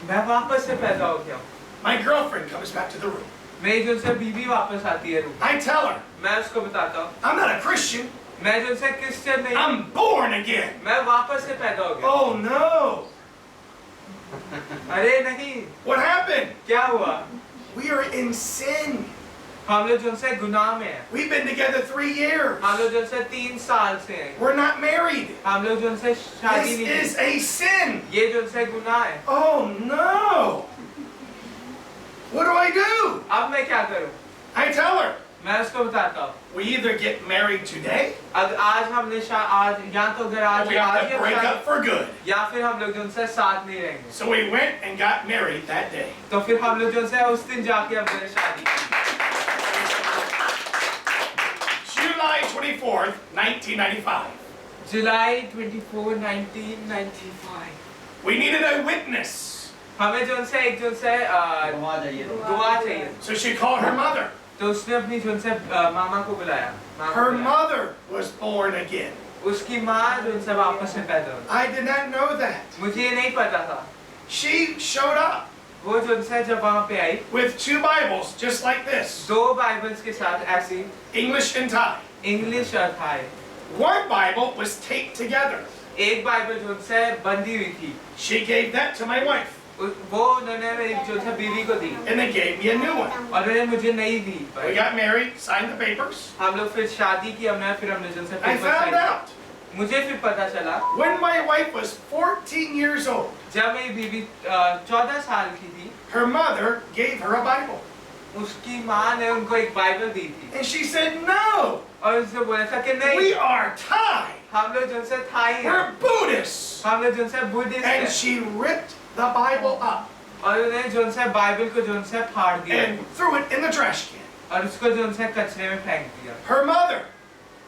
[SPEAKER 6] मैं वापस से पैदा हो गया हूँ।
[SPEAKER 2] My girlfriend comes back to the room.
[SPEAKER 6] मेरी जो से बीवी वापस आती है रूम।
[SPEAKER 2] I tell her,
[SPEAKER 6] मैं उसको बताता हूँ,
[SPEAKER 2] I'm not a Christian.
[SPEAKER 6] मैं जो से क्रिश्चियन नहीं,
[SPEAKER 2] I'm born again.
[SPEAKER 6] मैं वापस से पैदा हो गया।
[SPEAKER 2] Oh no.
[SPEAKER 6] अरे नहीं,
[SPEAKER 2] What happened?
[SPEAKER 6] क्या हुआ?
[SPEAKER 2] We are in sin.
[SPEAKER 6] हम लोग जो से गुनाह में हैं।
[SPEAKER 2] We've been together 3 years.
[SPEAKER 6] हम लोग जो से 3 साल से हैं।
[SPEAKER 2] We're not married.
[SPEAKER 6] हम लोग जो से शादी नहीं
[SPEAKER 2] This
[SPEAKER 6] की।
[SPEAKER 2] is a sin.
[SPEAKER 6] ये जो से गुनाह है।
[SPEAKER 2] Oh no. What do I do?
[SPEAKER 6] अब मैं क्या करूँ?
[SPEAKER 2] I tell her,
[SPEAKER 6] मैं उसको बताता हूँ,
[SPEAKER 2] we either get married today
[SPEAKER 6] आज हमने आज या तो अगर
[SPEAKER 2] or
[SPEAKER 6] आज
[SPEAKER 2] we have
[SPEAKER 6] आज
[SPEAKER 2] to
[SPEAKER 6] ही
[SPEAKER 2] break
[SPEAKER 6] हम
[SPEAKER 2] up for good.
[SPEAKER 6] या फिर हम लोग जो से साथ नहीं रहेंगे।
[SPEAKER 2] So we went and got married that day.
[SPEAKER 6] तो फिर हम लोग जो से उस दिन जाके हमने शादी की।
[SPEAKER 2] July 24th, 1995.
[SPEAKER 6] July 24, 1995।
[SPEAKER 2] We needed a witness.
[SPEAKER 6] हमें जो से एक जो से
[SPEAKER 4] घुमा जाइए
[SPEAKER 6] गवाह चाहिए।
[SPEAKER 2] So she called her mother.
[SPEAKER 6] तो उसने अपनी जो से मामा को बुलाया। मामा को
[SPEAKER 2] Her
[SPEAKER 6] बुलाया।
[SPEAKER 2] mother was born again.
[SPEAKER 6] उसकी माँ जो से वापस से पैदा हुई।
[SPEAKER 2] I did not know that.
[SPEAKER 6] मुझे ये नहीं पता था।
[SPEAKER 2] She showed up.
[SPEAKER 6] वो जो है जब वहाँ पे आई
[SPEAKER 2] with 2 Bibles just like this,
[SPEAKER 6] 2 Bibles के साथ ऐसी
[SPEAKER 2] English and Thai.
[SPEAKER 6] इंग्लिश और Thai.
[SPEAKER 2] One Bible was taped together.
[SPEAKER 6] एक बाइबल जो है बंधी हुई थी,
[SPEAKER 2] She gave that to my wife,
[SPEAKER 6] वो उन्होंने मेरी जो है बीवी को दी
[SPEAKER 2] and they gave me a new one.
[SPEAKER 6] और उन्होंने मुझे नहीं दी।
[SPEAKER 2] We got married, signed the papers.
[SPEAKER 6] हम लोग फिर शादी की, हमने फिर हमने जो है
[SPEAKER 2] I
[SPEAKER 6] paper
[SPEAKER 2] found
[SPEAKER 6] sign
[SPEAKER 2] out
[SPEAKER 6] मुझे फिर पता चला
[SPEAKER 2] when my wife was 14 years old,
[SPEAKER 6] जब मेरी बीवी 14 साल की थी,
[SPEAKER 2] her mother gave her a Bible.
[SPEAKER 6] उसकी माँ ने उनको एक बाइबल दी थी
[SPEAKER 2] And she said, no,
[SPEAKER 6] और उससे बोला था कि
[SPEAKER 2] we
[SPEAKER 6] नहीं,
[SPEAKER 2] are Thai.
[SPEAKER 6] हम लोग जो है थाई हैं,
[SPEAKER 2] We're Buddhists.
[SPEAKER 6] हम लोग जो है बुद्धिस्ट
[SPEAKER 2] And
[SPEAKER 6] हैं।
[SPEAKER 2] she ripped the Bible up
[SPEAKER 6] और उन्हें जो है बाइबल को जो है फाड़ दिया
[SPEAKER 2] and threw it in the trash can.
[SPEAKER 6] और उसको जो है कचरे में फेंक दिया।
[SPEAKER 2] Her mother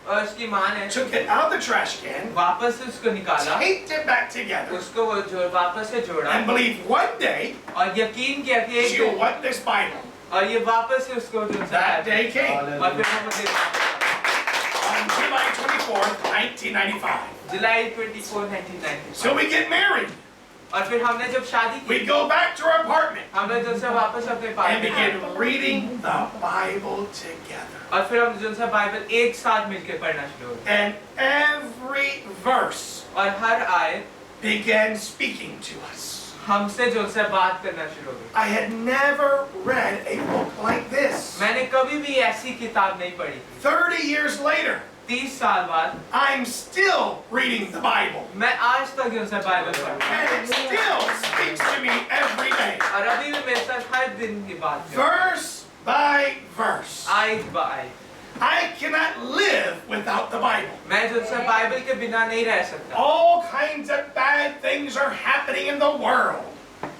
[SPEAKER 6] और उसकी माँ ने
[SPEAKER 2] took it out of the trash can,
[SPEAKER 6] वापस से उसको निकाला,
[SPEAKER 2] taped it back together,
[SPEAKER 6] उसको वो जो वापस से जोड़ा
[SPEAKER 2] and believed one day
[SPEAKER 6] और यकीन किया कि एक
[SPEAKER 2] she'll
[SPEAKER 6] दिन
[SPEAKER 2] want this Bible.
[SPEAKER 6] और ये वापस से उसको जो है
[SPEAKER 2] That day came
[SPEAKER 6] और फिर वो मुझे
[SPEAKER 2] on July 24th, 1995.
[SPEAKER 6] July 24, 1990
[SPEAKER 2] So we get married.
[SPEAKER 6] और फिर हमने जब शादी
[SPEAKER 2] We
[SPEAKER 6] की,
[SPEAKER 2] go back to our apartment
[SPEAKER 6] हम लोग जो है वापस अपने
[SPEAKER 2] and
[SPEAKER 6] pass
[SPEAKER 2] begin reading the Bible together.
[SPEAKER 6] और फिर हम जो है बाइबल एक साथ मिलकर पढ़ना शुरू हो गए
[SPEAKER 2] And every verse
[SPEAKER 6] और हर आयत
[SPEAKER 2] began speaking to us.
[SPEAKER 6] हमसे जो है बात करना शुरू हो गई।
[SPEAKER 2] I had never read a book like this.
[SPEAKER 6] मैंने कभी भी ऐसी किताब नहीं पढ़ी थी।
[SPEAKER 2] 30 years later,
[SPEAKER 6] 30 साल बाद
[SPEAKER 2] I'm still reading the Bible.
[SPEAKER 6] मैं आज तक जो है बाइबल पढ़ता
[SPEAKER 2] And it still speaks to me every day.
[SPEAKER 6] हूँ और अभी भी मेरे साथ हर दिन की बात करता हूँ,
[SPEAKER 2] Verse by verse.
[SPEAKER 6] आयत ब आयत।
[SPEAKER 2] I cannot live without the Bible.
[SPEAKER 6] मैं जो है बाइबल के बिना नहीं रह सकता।
[SPEAKER 2] All kinds of bad things are happening in the world.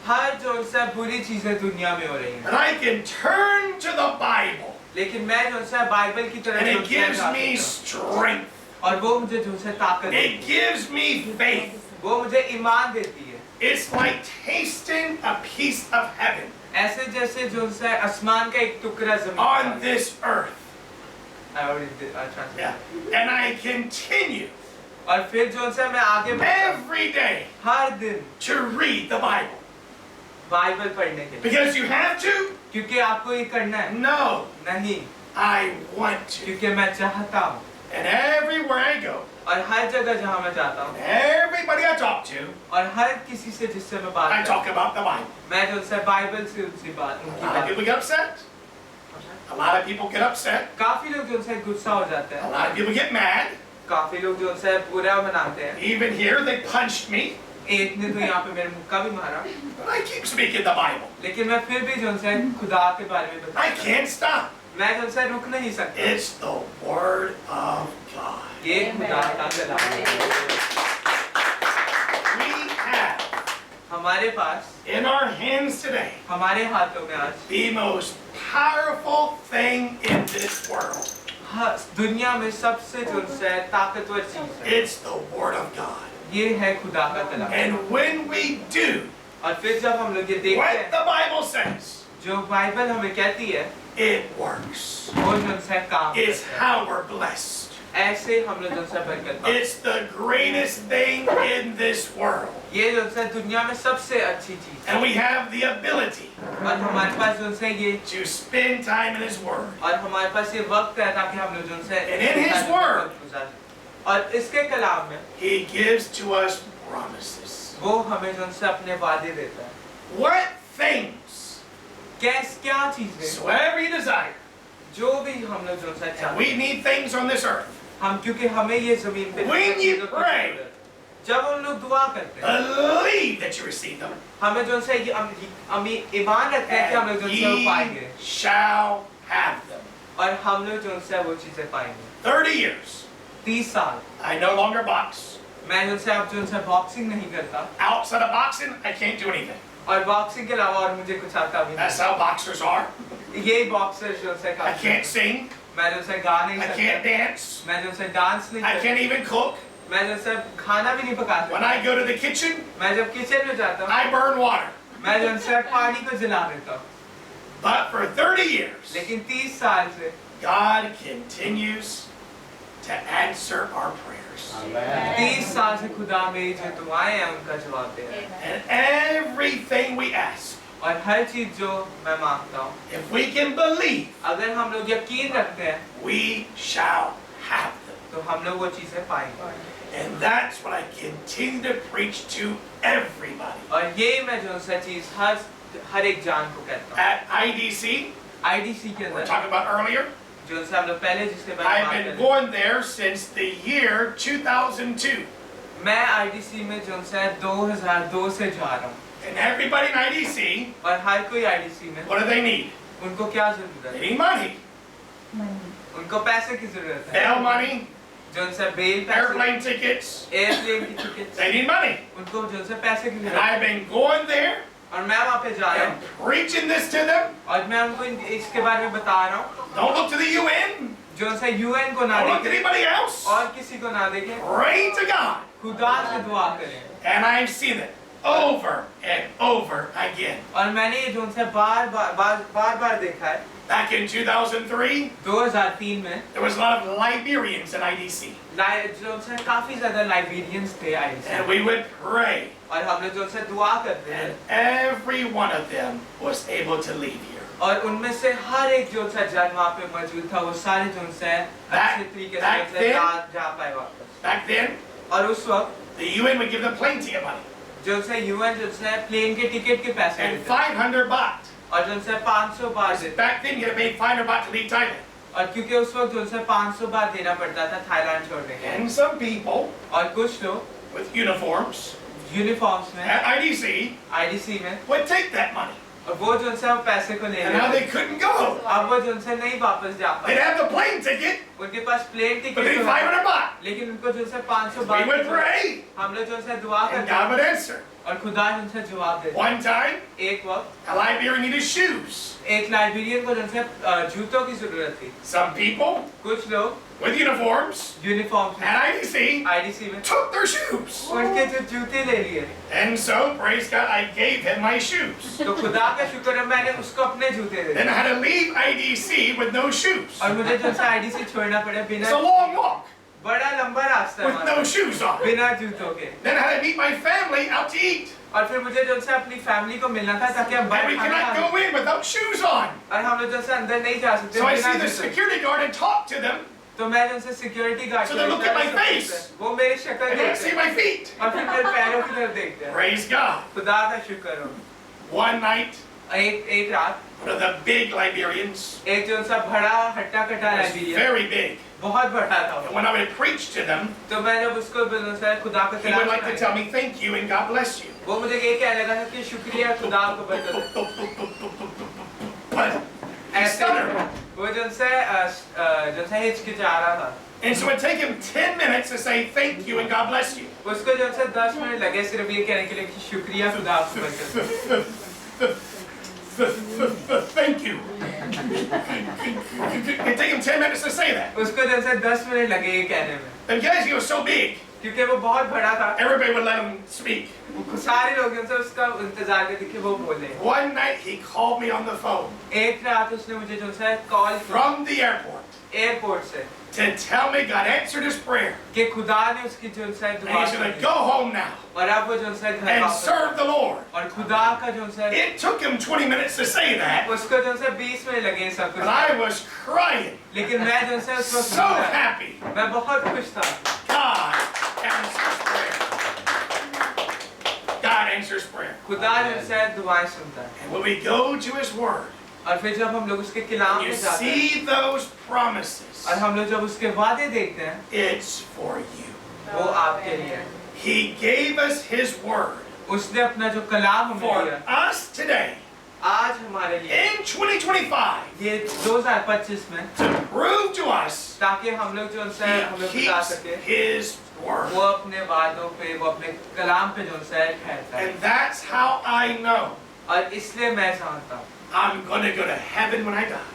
[SPEAKER 6] हर जो है बुरी चीजें दुनिया में हो रही हैं,
[SPEAKER 2] And I can turn to the Bible.
[SPEAKER 6] लेकिन मैं जो है बाइबल की तरफ
[SPEAKER 2] And
[SPEAKER 6] जो
[SPEAKER 2] it
[SPEAKER 6] है
[SPEAKER 2] gives
[SPEAKER 6] जा
[SPEAKER 2] me
[SPEAKER 6] सकता
[SPEAKER 2] strength.
[SPEAKER 6] हूँ। और वो मुझे जो है ताकत देती
[SPEAKER 2] It gives me faith.
[SPEAKER 6] है, वो मुझे ईमान देती है।
[SPEAKER 2] It's like tasting a piece of heaven
[SPEAKER 6] ऐसे जैसे जो है आसमान का एक टुकड़ा जमीन
[SPEAKER 2] on
[SPEAKER 6] पर।
[SPEAKER 2] this earth.
[SPEAKER 6] I already did, translate.
[SPEAKER 2] Yeah. And I continue
[SPEAKER 6] और फिर जो है मैं आगे बढ़ता हूँ,
[SPEAKER 2] every day
[SPEAKER 6] हर दिन
[SPEAKER 2] to read the Bible.
[SPEAKER 6] Bible पढ़ने के लिए,
[SPEAKER 2] Because you have to?
[SPEAKER 6] क्योंकि आपको ये करना है।
[SPEAKER 2] No.
[SPEAKER 6] नहीं,
[SPEAKER 2] I want to.
[SPEAKER 6] क्योंकि मैं चाहता हूँ
[SPEAKER 2] And everywhere I go,
[SPEAKER 6] और हर जगह जहाँ मैं जाता हूँ
[SPEAKER 2] everybody I talk to,
[SPEAKER 6] और हर किसी से जिससे मैं बात
[SPEAKER 2] I
[SPEAKER 6] करता हूँ,
[SPEAKER 2] talk about the Bible.
[SPEAKER 6] मैं जो है बाइबल से उनकी
[SPEAKER 2] A
[SPEAKER 6] बात
[SPEAKER 2] lot of people get upset. A lot of people get upset.
[SPEAKER 6] काफी लोग जो है गुस्सा हो जाते
[SPEAKER 2] A
[SPEAKER 6] हैं,
[SPEAKER 2] lot of people get mad.
[SPEAKER 6] काफी लोग जो है बुरा मनाते हैं।
[SPEAKER 2] Even here, they punched me.
[SPEAKER 6] एक ने तो यहाँ पे मेरे मुक्का भी मारा,
[SPEAKER 2] But I keep speaking the Bible.
[SPEAKER 6] लेकिन मैं फिर भी जो है खुदा के बारे में
[SPEAKER 2] I
[SPEAKER 6] बताता हूँ।
[SPEAKER 2] can't stop.
[SPEAKER 6] मैं जो है रुक नहीं सकता।
[SPEAKER 2] It's the Word of God.
[SPEAKER 6] ये खुदा का कलाम है।
[SPEAKER 2] We have
[SPEAKER 6] हमारे पास,
[SPEAKER 2] in our hands today
[SPEAKER 6] हमारे हाथों में आज
[SPEAKER 2] the most powerful thing in this world.
[SPEAKER 6] दुनिया में सबसे जो है ताकतवर चीज है,
[SPEAKER 2] It's the Word of God.
[SPEAKER 6] ये है खुदा का कलाम।
[SPEAKER 2] And when we do
[SPEAKER 6] और फिर जब हम लोग ये देखते
[SPEAKER 2] what
[SPEAKER 6] हैं
[SPEAKER 2] the Bible says,
[SPEAKER 6] जो बाइबल हमें कहती है,
[SPEAKER 2] it works.
[SPEAKER 6] वो जो है काम
[SPEAKER 2] It's
[SPEAKER 6] करता है।
[SPEAKER 2] how we're blessed.
[SPEAKER 6] ऐसे हम लोग जो है बरकत पाते हैं।
[SPEAKER 2] It's the greatest thing in this world.
[SPEAKER 6] ये जो है दुनिया में सबसे अच्छी चीज है
[SPEAKER 2] And we have the ability
[SPEAKER 6] और हमारे पास जो है ये
[SPEAKER 2] to spend time in His Word.
[SPEAKER 6] और हमारे पास ये वक्त है ताकि हम लोग जो है
[SPEAKER 2] And in His Word,
[SPEAKER 6] गुजार सकें। और इसके कलाम में
[SPEAKER 2] He gives to us promises.
[SPEAKER 6] वो हमें जो है अपने वादे देता है।
[SPEAKER 2] What things
[SPEAKER 6] क्या चीजें
[SPEAKER 2] soever you desire.
[SPEAKER 6] जो भी हम लोग जो है
[SPEAKER 2] And
[SPEAKER 6] चाहते
[SPEAKER 2] we
[SPEAKER 6] हैं,
[SPEAKER 2] need things on this earth.
[SPEAKER 6] हम क्योंकि हमें ये जमीन पे
[SPEAKER 2] When you
[SPEAKER 6] चीजों की
[SPEAKER 2] pray,
[SPEAKER 6] जरूरत है। जब हम लोग दुआ करते हैं,
[SPEAKER 2] Believe that you receive them.
[SPEAKER 6] हमें जो है ये हम ईमान रखते हैं कि हम लोग जो है वो
[SPEAKER 2] And
[SPEAKER 6] पाएंगे
[SPEAKER 2] ye shall have them.
[SPEAKER 6] और हम लोग जो है वो चीजें पाएंगे।
[SPEAKER 2] 30 years.
[SPEAKER 6] 30 साल
[SPEAKER 2] I no longer box.
[SPEAKER 6] मैं जो है अब जो है बॉक्सिंग नहीं करता
[SPEAKER 2] Outside of boxing, I can't do anything.
[SPEAKER 6] और बॉक्सिंग के अलावा और मुझे कुछ आता भी
[SPEAKER 2] That's
[SPEAKER 6] नहीं।
[SPEAKER 2] how boxers are.
[SPEAKER 6] ये बॉक्सर जो है
[SPEAKER 2] I can't sing.
[SPEAKER 6] मैं जो है गा नहीं
[SPEAKER 2] I can't
[SPEAKER 6] सकता,
[SPEAKER 2] dance.
[SPEAKER 6] मैं जो है डांस नहीं
[SPEAKER 2] I
[SPEAKER 6] करता,
[SPEAKER 2] can't even cook.
[SPEAKER 6] मैं जो है खाना भी नहीं पका
[SPEAKER 2] When
[SPEAKER 6] सकता।
[SPEAKER 2] I go to the kitchen,
[SPEAKER 6] मैं जब किचन में जाता हूँ,
[SPEAKER 2] I burn water.
[SPEAKER 6] मैं जो है पानी को जला देता हूँ।
[SPEAKER 2] But for 30 years,
[SPEAKER 6] लेकिन 30 साल से
[SPEAKER 2] God continues to answer our prayers.
[SPEAKER 6] 30 साल से खुदा मेरी जो दुआएं हैं उनका जवाब दे रहा है।
[SPEAKER 2] And everything we ask,
[SPEAKER 6] और हर चीज जो मैं मांगता हूँ,
[SPEAKER 2] if we can believe,
[SPEAKER 6] अगर हम लोग यकीन रखते हैं
[SPEAKER 2] we shall have them.
[SPEAKER 6] तो हम लोग वो चीजें पाएंगे।
[SPEAKER 2] And that's what I continue to preach to everybody.
[SPEAKER 6] और ये मैं जो सा चीज हर एक जान को कहता हूँ।
[SPEAKER 2] At IDC,
[SPEAKER 6] आईडीसी के
[SPEAKER 2] we're
[SPEAKER 6] अंदर
[SPEAKER 2] talking about earlier,
[SPEAKER 6] जो सा हम लोग पहले जिसके बारे में
[SPEAKER 2] I've
[SPEAKER 6] बात
[SPEAKER 2] been
[SPEAKER 6] कर रहे
[SPEAKER 2] going there since the year 2002.
[SPEAKER 6] थे। मैं आईडीसी में जो सा 2002 से जा रहा हूँ
[SPEAKER 2] And everybody in IDC,
[SPEAKER 6] और हर कोई आईडीसी में
[SPEAKER 2] what do they need?
[SPEAKER 6] उनको क्या जरूरत
[SPEAKER 2] They
[SPEAKER 6] है?
[SPEAKER 2] need money.
[SPEAKER 6] उनको पैसे की जरूरत है।
[SPEAKER 2] Bail money,
[SPEAKER 6] जो सा बेल पैसे,
[SPEAKER 2] airplane tickets,
[SPEAKER 6] एयरप्लेन की टिकट,
[SPEAKER 2] they need money.
[SPEAKER 6] उनको जो सा पैसे की
[SPEAKER 2] And
[SPEAKER 6] जरूरत है।
[SPEAKER 2] I've been going there
[SPEAKER 6] और मैं वहाँ पे जा रहा
[SPEAKER 2] and
[SPEAKER 6] हूँ
[SPEAKER 2] preaching this to them.
[SPEAKER 6] और मैं उनको इसके बारे में बता रहा हूँ।
[SPEAKER 2] Don't look to the UN.
[SPEAKER 6] जो सा यूएन को ना
[SPEAKER 2] Don't look to
[SPEAKER 6] देखे
[SPEAKER 2] anybody else.
[SPEAKER 6] और किसी को ना देखे,
[SPEAKER 2] Pray to God.
[SPEAKER 6] खुदा से दुआ करें।
[SPEAKER 2] And I've seen it over and over again.
[SPEAKER 6] और मैंने ये जो उनसे बार देखा है।
[SPEAKER 2] Back in 2003,
[SPEAKER 6] 2003 में
[SPEAKER 2] there was a lot of Liberians in IDC.
[SPEAKER 6] जो उनसे काफी ज्यादा लाइबेरियंस थे IDC,
[SPEAKER 2] And we would pray.
[SPEAKER 6] और हम लोग जो उनसे दुआ करते हैं
[SPEAKER 2] And every one of them was able to leave here.
[SPEAKER 6] और उनमें से हर एक जो सा जन वहाँ पे मौजूद था वो सारे जो उनसे अच्छे तरीके से
[SPEAKER 2] back
[SPEAKER 6] उनसे
[SPEAKER 2] then-
[SPEAKER 6] जा पाए वापस।
[SPEAKER 2] Back then,
[SPEAKER 6] और उस वक्त
[SPEAKER 2] the UN would give them plane ticket money.
[SPEAKER 6] जो से यूएन जो से प्लेन के टिकट के पैसे
[SPEAKER 2] And
[SPEAKER 6] देते
[SPEAKER 2] 500 baht.
[SPEAKER 6] और जो से 500 बार देते,
[SPEAKER 2] Back then, you had to pay 500 baht to leave Thailand.
[SPEAKER 6] और क्योंकि उस वक्त जो से 500 बार देना पड़ता था थाईलैंड छोड़ने के,
[SPEAKER 2] And some people
[SPEAKER 6] और कुछ लोग
[SPEAKER 2] with uniforms
[SPEAKER 6] यूनिफॉर्म्स में
[SPEAKER 2] at IDC
[SPEAKER 6] आईडीसी में,
[SPEAKER 2] would take that money.
[SPEAKER 6] और वो जो से वो पैसे को ले
[SPEAKER 2] And now
[SPEAKER 6] लेते,
[SPEAKER 2] they couldn't go.
[SPEAKER 6] अब वो जो से नहीं वापस जा
[SPEAKER 2] They'd
[SPEAKER 6] पाए।
[SPEAKER 2] have the plane ticket,
[SPEAKER 6] उनके पास प्लेन
[SPEAKER 2] but
[SPEAKER 6] टिकट
[SPEAKER 2] they
[SPEAKER 6] तो है,
[SPEAKER 2] 500 baht.
[SPEAKER 6] लेकिन उनको जो से 500
[SPEAKER 2] We
[SPEAKER 6] बार
[SPEAKER 2] would pray,
[SPEAKER 6] हम लोग जो से दुआ
[SPEAKER 2] and
[SPEAKER 6] करते
[SPEAKER 2] God
[SPEAKER 6] हैं
[SPEAKER 2] would answer.
[SPEAKER 6] और खुदा उनसे जवाब देता है।
[SPEAKER 2] One time,
[SPEAKER 6] एक वक्त
[SPEAKER 2] a Liberian needed shoes.
[SPEAKER 6] एक लाइब्रेरियन को जो से जूतों की जरूरत थी,
[SPEAKER 2] Some people
[SPEAKER 6] कुछ लोग
[SPEAKER 2] with uniforms
[SPEAKER 6] यूनिफॉर्म में
[SPEAKER 2] at IDC
[SPEAKER 6] आईडीसी में
[SPEAKER 2] took their shoes.
[SPEAKER 6] उनके जो जूते ले लिए,
[SPEAKER 2] And so, praise God, I gave him my shoes.
[SPEAKER 6] तो खुदा का शुक्र है मैंने उसको अपने जूते दे
[SPEAKER 2] Then
[SPEAKER 6] दिए
[SPEAKER 2] I had to leave IDC with no shoes.
[SPEAKER 6] और मुझे जो से आईडीसी छोड़ना पड़ा
[SPEAKER 2] It's
[SPEAKER 6] बिना,
[SPEAKER 2] a long walk
[SPEAKER 6] बड़ा लंबा रास्ता है
[SPEAKER 2] with
[SPEAKER 6] वहाँ
[SPEAKER 2] no
[SPEAKER 6] से,
[SPEAKER 2] shoes on.
[SPEAKER 6] बिना जूतों के।
[SPEAKER 2] Then I had to meet my family out to eat.
[SPEAKER 6] और फिर मुझे जो से अपनी फैमिली को मिलना था ताकि हम
[SPEAKER 2] And
[SPEAKER 6] बाहर
[SPEAKER 2] we
[SPEAKER 6] खाना
[SPEAKER 2] cannot
[SPEAKER 6] खा
[SPEAKER 2] go in without shoes on.
[SPEAKER 6] सकें। और हम लोग जो से अंदर नहीं जा सकते
[SPEAKER 2] So I
[SPEAKER 6] बिना
[SPEAKER 2] see the
[SPEAKER 6] जूतों।
[SPEAKER 2] security guard and talk to them.
[SPEAKER 6] तो मैं जो से security guard
[SPEAKER 2] So they look at my face.
[SPEAKER 6] वो मेरी शक्ल
[SPEAKER 2] And they
[SPEAKER 6] देखते
[SPEAKER 2] see
[SPEAKER 6] हैं
[SPEAKER 2] my feet.
[SPEAKER 6] और फिर मेरे पैरों की तरफ देखते हैं।
[SPEAKER 2] Praise God.
[SPEAKER 6] खुदा का शुक्र हो।
[SPEAKER 2] One night,
[SPEAKER 6] एक रात
[SPEAKER 2] one of the big Liberians,
[SPEAKER 6] एक जो सा बड़ा हट्टा कट्टा
[SPEAKER 2] was
[SPEAKER 6] लाइब्रेरियन,
[SPEAKER 2] very big.
[SPEAKER 6] बहुत बड़ा था वो।
[SPEAKER 2] And when I would preach to them,
[SPEAKER 6] तो मैं जब उसको बोलूँगा खुदा का
[SPEAKER 2] he would like to
[SPEAKER 6] Kalam
[SPEAKER 2] tell me, thank you and God bless you.
[SPEAKER 6] वो मुझे ये कहने लगा था कि शुक्रिया खुदा को बरकत।
[SPEAKER 2] But he
[SPEAKER 6] ऐसे
[SPEAKER 2] stuttered.
[SPEAKER 6] वो जो से हिचकिचा रहा था,
[SPEAKER 2] And so it take him 10 minutes to say thank you and God bless you.
[SPEAKER 6] उसको जो से 10 मिनट लगे सिर्फ ये कहने के लिए कि शुक्रिया खुदा को बरकत।
[SPEAKER 2] Thank you. It take him 10 minutes to say that.
[SPEAKER 6] उसको जो से 10 मिनट लगे ये कहने में,
[SPEAKER 2] And guys, he was so big,
[SPEAKER 6] क्योंकि वो बहुत बड़ा था।
[SPEAKER 2] everybody would let him speak.
[SPEAKER 6] सारे लोग जो से उसका इंतजार करते कि वो बोले।
[SPEAKER 2] One night he called me on the phone
[SPEAKER 6] एक रात उसने मुझे जो से कॉल किया
[SPEAKER 2] from the airport
[SPEAKER 6] एयरपोर्ट से
[SPEAKER 2] to tell me God answered his prayer.
[SPEAKER 6] कि खुदा ने उसकी जो से
[SPEAKER 2] And
[SPEAKER 6] दुआ
[SPEAKER 2] he's going to
[SPEAKER 6] सुनी
[SPEAKER 2] go home now
[SPEAKER 6] और अब वो जो से घर
[SPEAKER 2] and
[SPEAKER 6] वापस
[SPEAKER 2] serve the Lord.
[SPEAKER 6] और खुदा का जो से
[SPEAKER 2] It took him 20 minutes to say that,
[SPEAKER 6] उसको जो से 20 मिनट लगे सब
[SPEAKER 2] but
[SPEAKER 6] कुछ,
[SPEAKER 2] I was crying.
[SPEAKER 6] लेकिन मैं जो से उस वक्त
[SPEAKER 2] So happy.
[SPEAKER 6] मैं बहुत खुश था।
[SPEAKER 2] God answers prayer. God answers prayer.
[SPEAKER 6] खुदा जो से दुआएं सुनता है
[SPEAKER 2] And when we go to his word,
[SPEAKER 6] और फिर जब हम लोग उसके कलाम
[SPEAKER 2] you
[SPEAKER 6] में जाते हैं
[SPEAKER 2] see those promises,
[SPEAKER 6] और हम लोग जब उसके वादे देखते हैं
[SPEAKER 2] it's for you.
[SPEAKER 6] वो आपके लिए है।
[SPEAKER 2] He gave us his word
[SPEAKER 6] उसने अपना जो कलाम हमें
[SPEAKER 2] for
[SPEAKER 6] दिया
[SPEAKER 2] us today
[SPEAKER 6] आज हमारे लिए
[SPEAKER 2] in 2025
[SPEAKER 6] ये 2025 में,
[SPEAKER 2] to prove to us
[SPEAKER 6] ताकि हम लोग जो उनसे हमें
[SPEAKER 2] he
[SPEAKER 6] बता
[SPEAKER 2] keeps
[SPEAKER 6] सके
[SPEAKER 2] his word.
[SPEAKER 6] वो अपने वादों पे वो अपने कलाम पे जो उनसे ठहरता है।
[SPEAKER 2] And that's how I know
[SPEAKER 6] और इसलिए मैं जानता हूँ
[SPEAKER 2] I'm going to go to heaven when I die.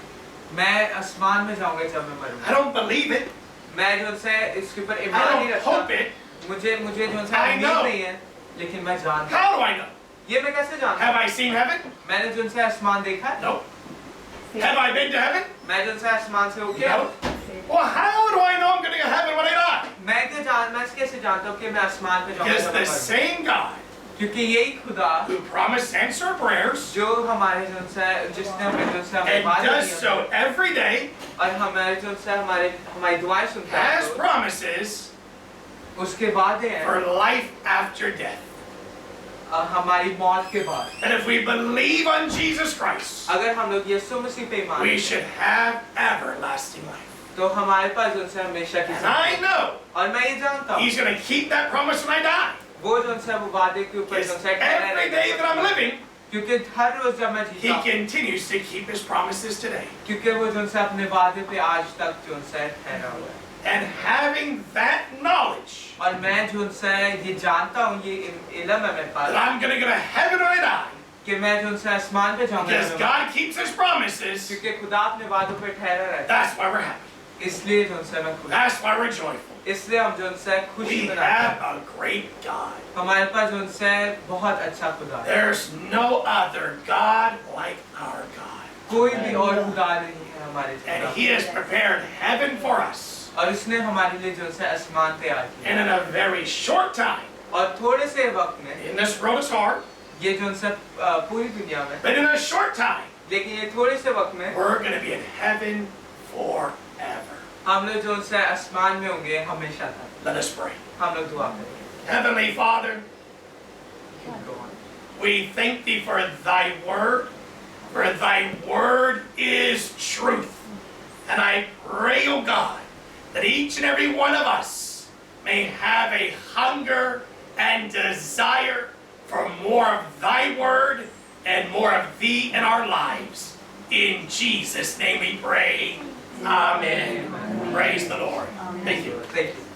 [SPEAKER 6] मैं आसमान में जाऊंगा जब मैं
[SPEAKER 2] I
[SPEAKER 6] मरूंगा।
[SPEAKER 2] don't believe it.
[SPEAKER 6] मैं जो उनसे इसके ऊपर
[SPEAKER 2] I
[SPEAKER 6] ईमान नहीं
[SPEAKER 2] don't hope
[SPEAKER 6] रखता,
[SPEAKER 2] it.
[SPEAKER 6] मुझे जो उनसे
[SPEAKER 2] I
[SPEAKER 6] उम्मीद
[SPEAKER 2] know.
[SPEAKER 6] नहीं है, लेकिन मैं जानता हूँ।
[SPEAKER 2] How do I know?
[SPEAKER 6] ये मैं कैसे जानता
[SPEAKER 2] Have
[SPEAKER 6] हूँ?
[SPEAKER 2] I seen heaven?
[SPEAKER 6] मैंने जो उनसे आसमान देखा है,
[SPEAKER 2] No. Have I been to heaven?
[SPEAKER 6] मैं जो उनसे आसमान से होके
[SPEAKER 2] No. Well, how do I know I'm going to go to heaven when I die?
[SPEAKER 6] मैं कैसे जानता हूँ कि मैं आसमान पे जाऊंगा
[SPEAKER 2] Because
[SPEAKER 6] जब
[SPEAKER 2] the
[SPEAKER 6] मैं मरूंगा?
[SPEAKER 2] same God
[SPEAKER 6] क्योंकि यही खुदा
[SPEAKER 2] who promised to answer our prayers
[SPEAKER 6] जो हमारे जो से जिसने हमें जो से हमें
[SPEAKER 2] and
[SPEAKER 6] वादा
[SPEAKER 2] does
[SPEAKER 6] किया
[SPEAKER 2] so every day,
[SPEAKER 6] और हमारे जो से हमारी दुआएं सुनता है
[SPEAKER 2] has promises
[SPEAKER 6] उसके वादे हैं
[SPEAKER 2] for life after death.
[SPEAKER 6] हमारी मौत के बाद
[SPEAKER 2] And if we believe on Jesus Christ,
[SPEAKER 6] अगर हम लोग यीशु मसीह पे ईमान
[SPEAKER 2] we
[SPEAKER 6] रखते
[SPEAKER 2] should have everlasting life.
[SPEAKER 6] हैं, तो हमारे पास जो से हमेशा की
[SPEAKER 2] And I know
[SPEAKER 6] और मैं ये जानता हूँ
[SPEAKER 2] He's going to keep that promise when I die.
[SPEAKER 6] वो जो से वो वादे के ऊपर
[SPEAKER 2] Because
[SPEAKER 6] जो से ठहरा
[SPEAKER 2] every day that I'm
[SPEAKER 6] रहेगा
[SPEAKER 2] living,
[SPEAKER 6] क्योंकि हर रोज जब मैं
[SPEAKER 2] He
[SPEAKER 6] जीता हूँ
[SPEAKER 2] continues to keep His promises today.
[SPEAKER 6] क्योंकि वो जो से अपने वादे पे आज तक जो से ठहरा हुआ है
[SPEAKER 2] And having that knowledge
[SPEAKER 6] और मैं जो से ये जानता हूँ ये इल्म है मेरे
[SPEAKER 2] that
[SPEAKER 6] pass
[SPEAKER 2] I'm going to go to heaven when I die,
[SPEAKER 6] कि मैं जो से आसमान पे
[SPEAKER 2] because
[SPEAKER 6] जाऊँगा
[SPEAKER 2] God keeps His promises,
[SPEAKER 6] क्योंकि खुदा अपने वादों पे ठहरा रहता
[SPEAKER 2] that's why we're happy.
[SPEAKER 6] है इसलिए जो से मैं खुश
[SPEAKER 2] That's why we're joyful.
[SPEAKER 6] इसलिए हम जो से खुशी
[SPEAKER 2] We
[SPEAKER 6] मनाते हैं
[SPEAKER 2] have a great God.
[SPEAKER 6] हमारे पास जो से बहुत अच्छा खुदा है
[SPEAKER 2] There's no other God like our God.
[SPEAKER 6] कोई भी और खुदा नहीं है हमारे
[SPEAKER 2] And
[SPEAKER 6] जैसा
[SPEAKER 2] He has prepared heaven for us.
[SPEAKER 6] और उसने हमारे लिए जो से आसमान तैयार किया
[SPEAKER 2] And in a very short time,
[SPEAKER 6] और थोड़े से वक्त में
[SPEAKER 2] in this world is hard,
[SPEAKER 6] ये जो से पूरी दुनिया में
[SPEAKER 2] but in a short time,
[SPEAKER 6] लेकिन ये थोड़े से वक्त में
[SPEAKER 2] we're going to be in heaven forever.
[SPEAKER 6] हम लोग जो से आसमान में होंगे हमेशा तक
[SPEAKER 2] Let us pray.
[SPEAKER 6] हम लोग दुआ करेंगे
[SPEAKER 2] Heavenly Father, we thank Thee for Thy word, for Thy word is truth. And I pray, O God, that each and every one of us may have a hunger and desire for more of Thy word and more of Thee in our lives. In Jesus' name we pray. Amen. Praise the Lord. Thank you.
[SPEAKER 6] Thank you.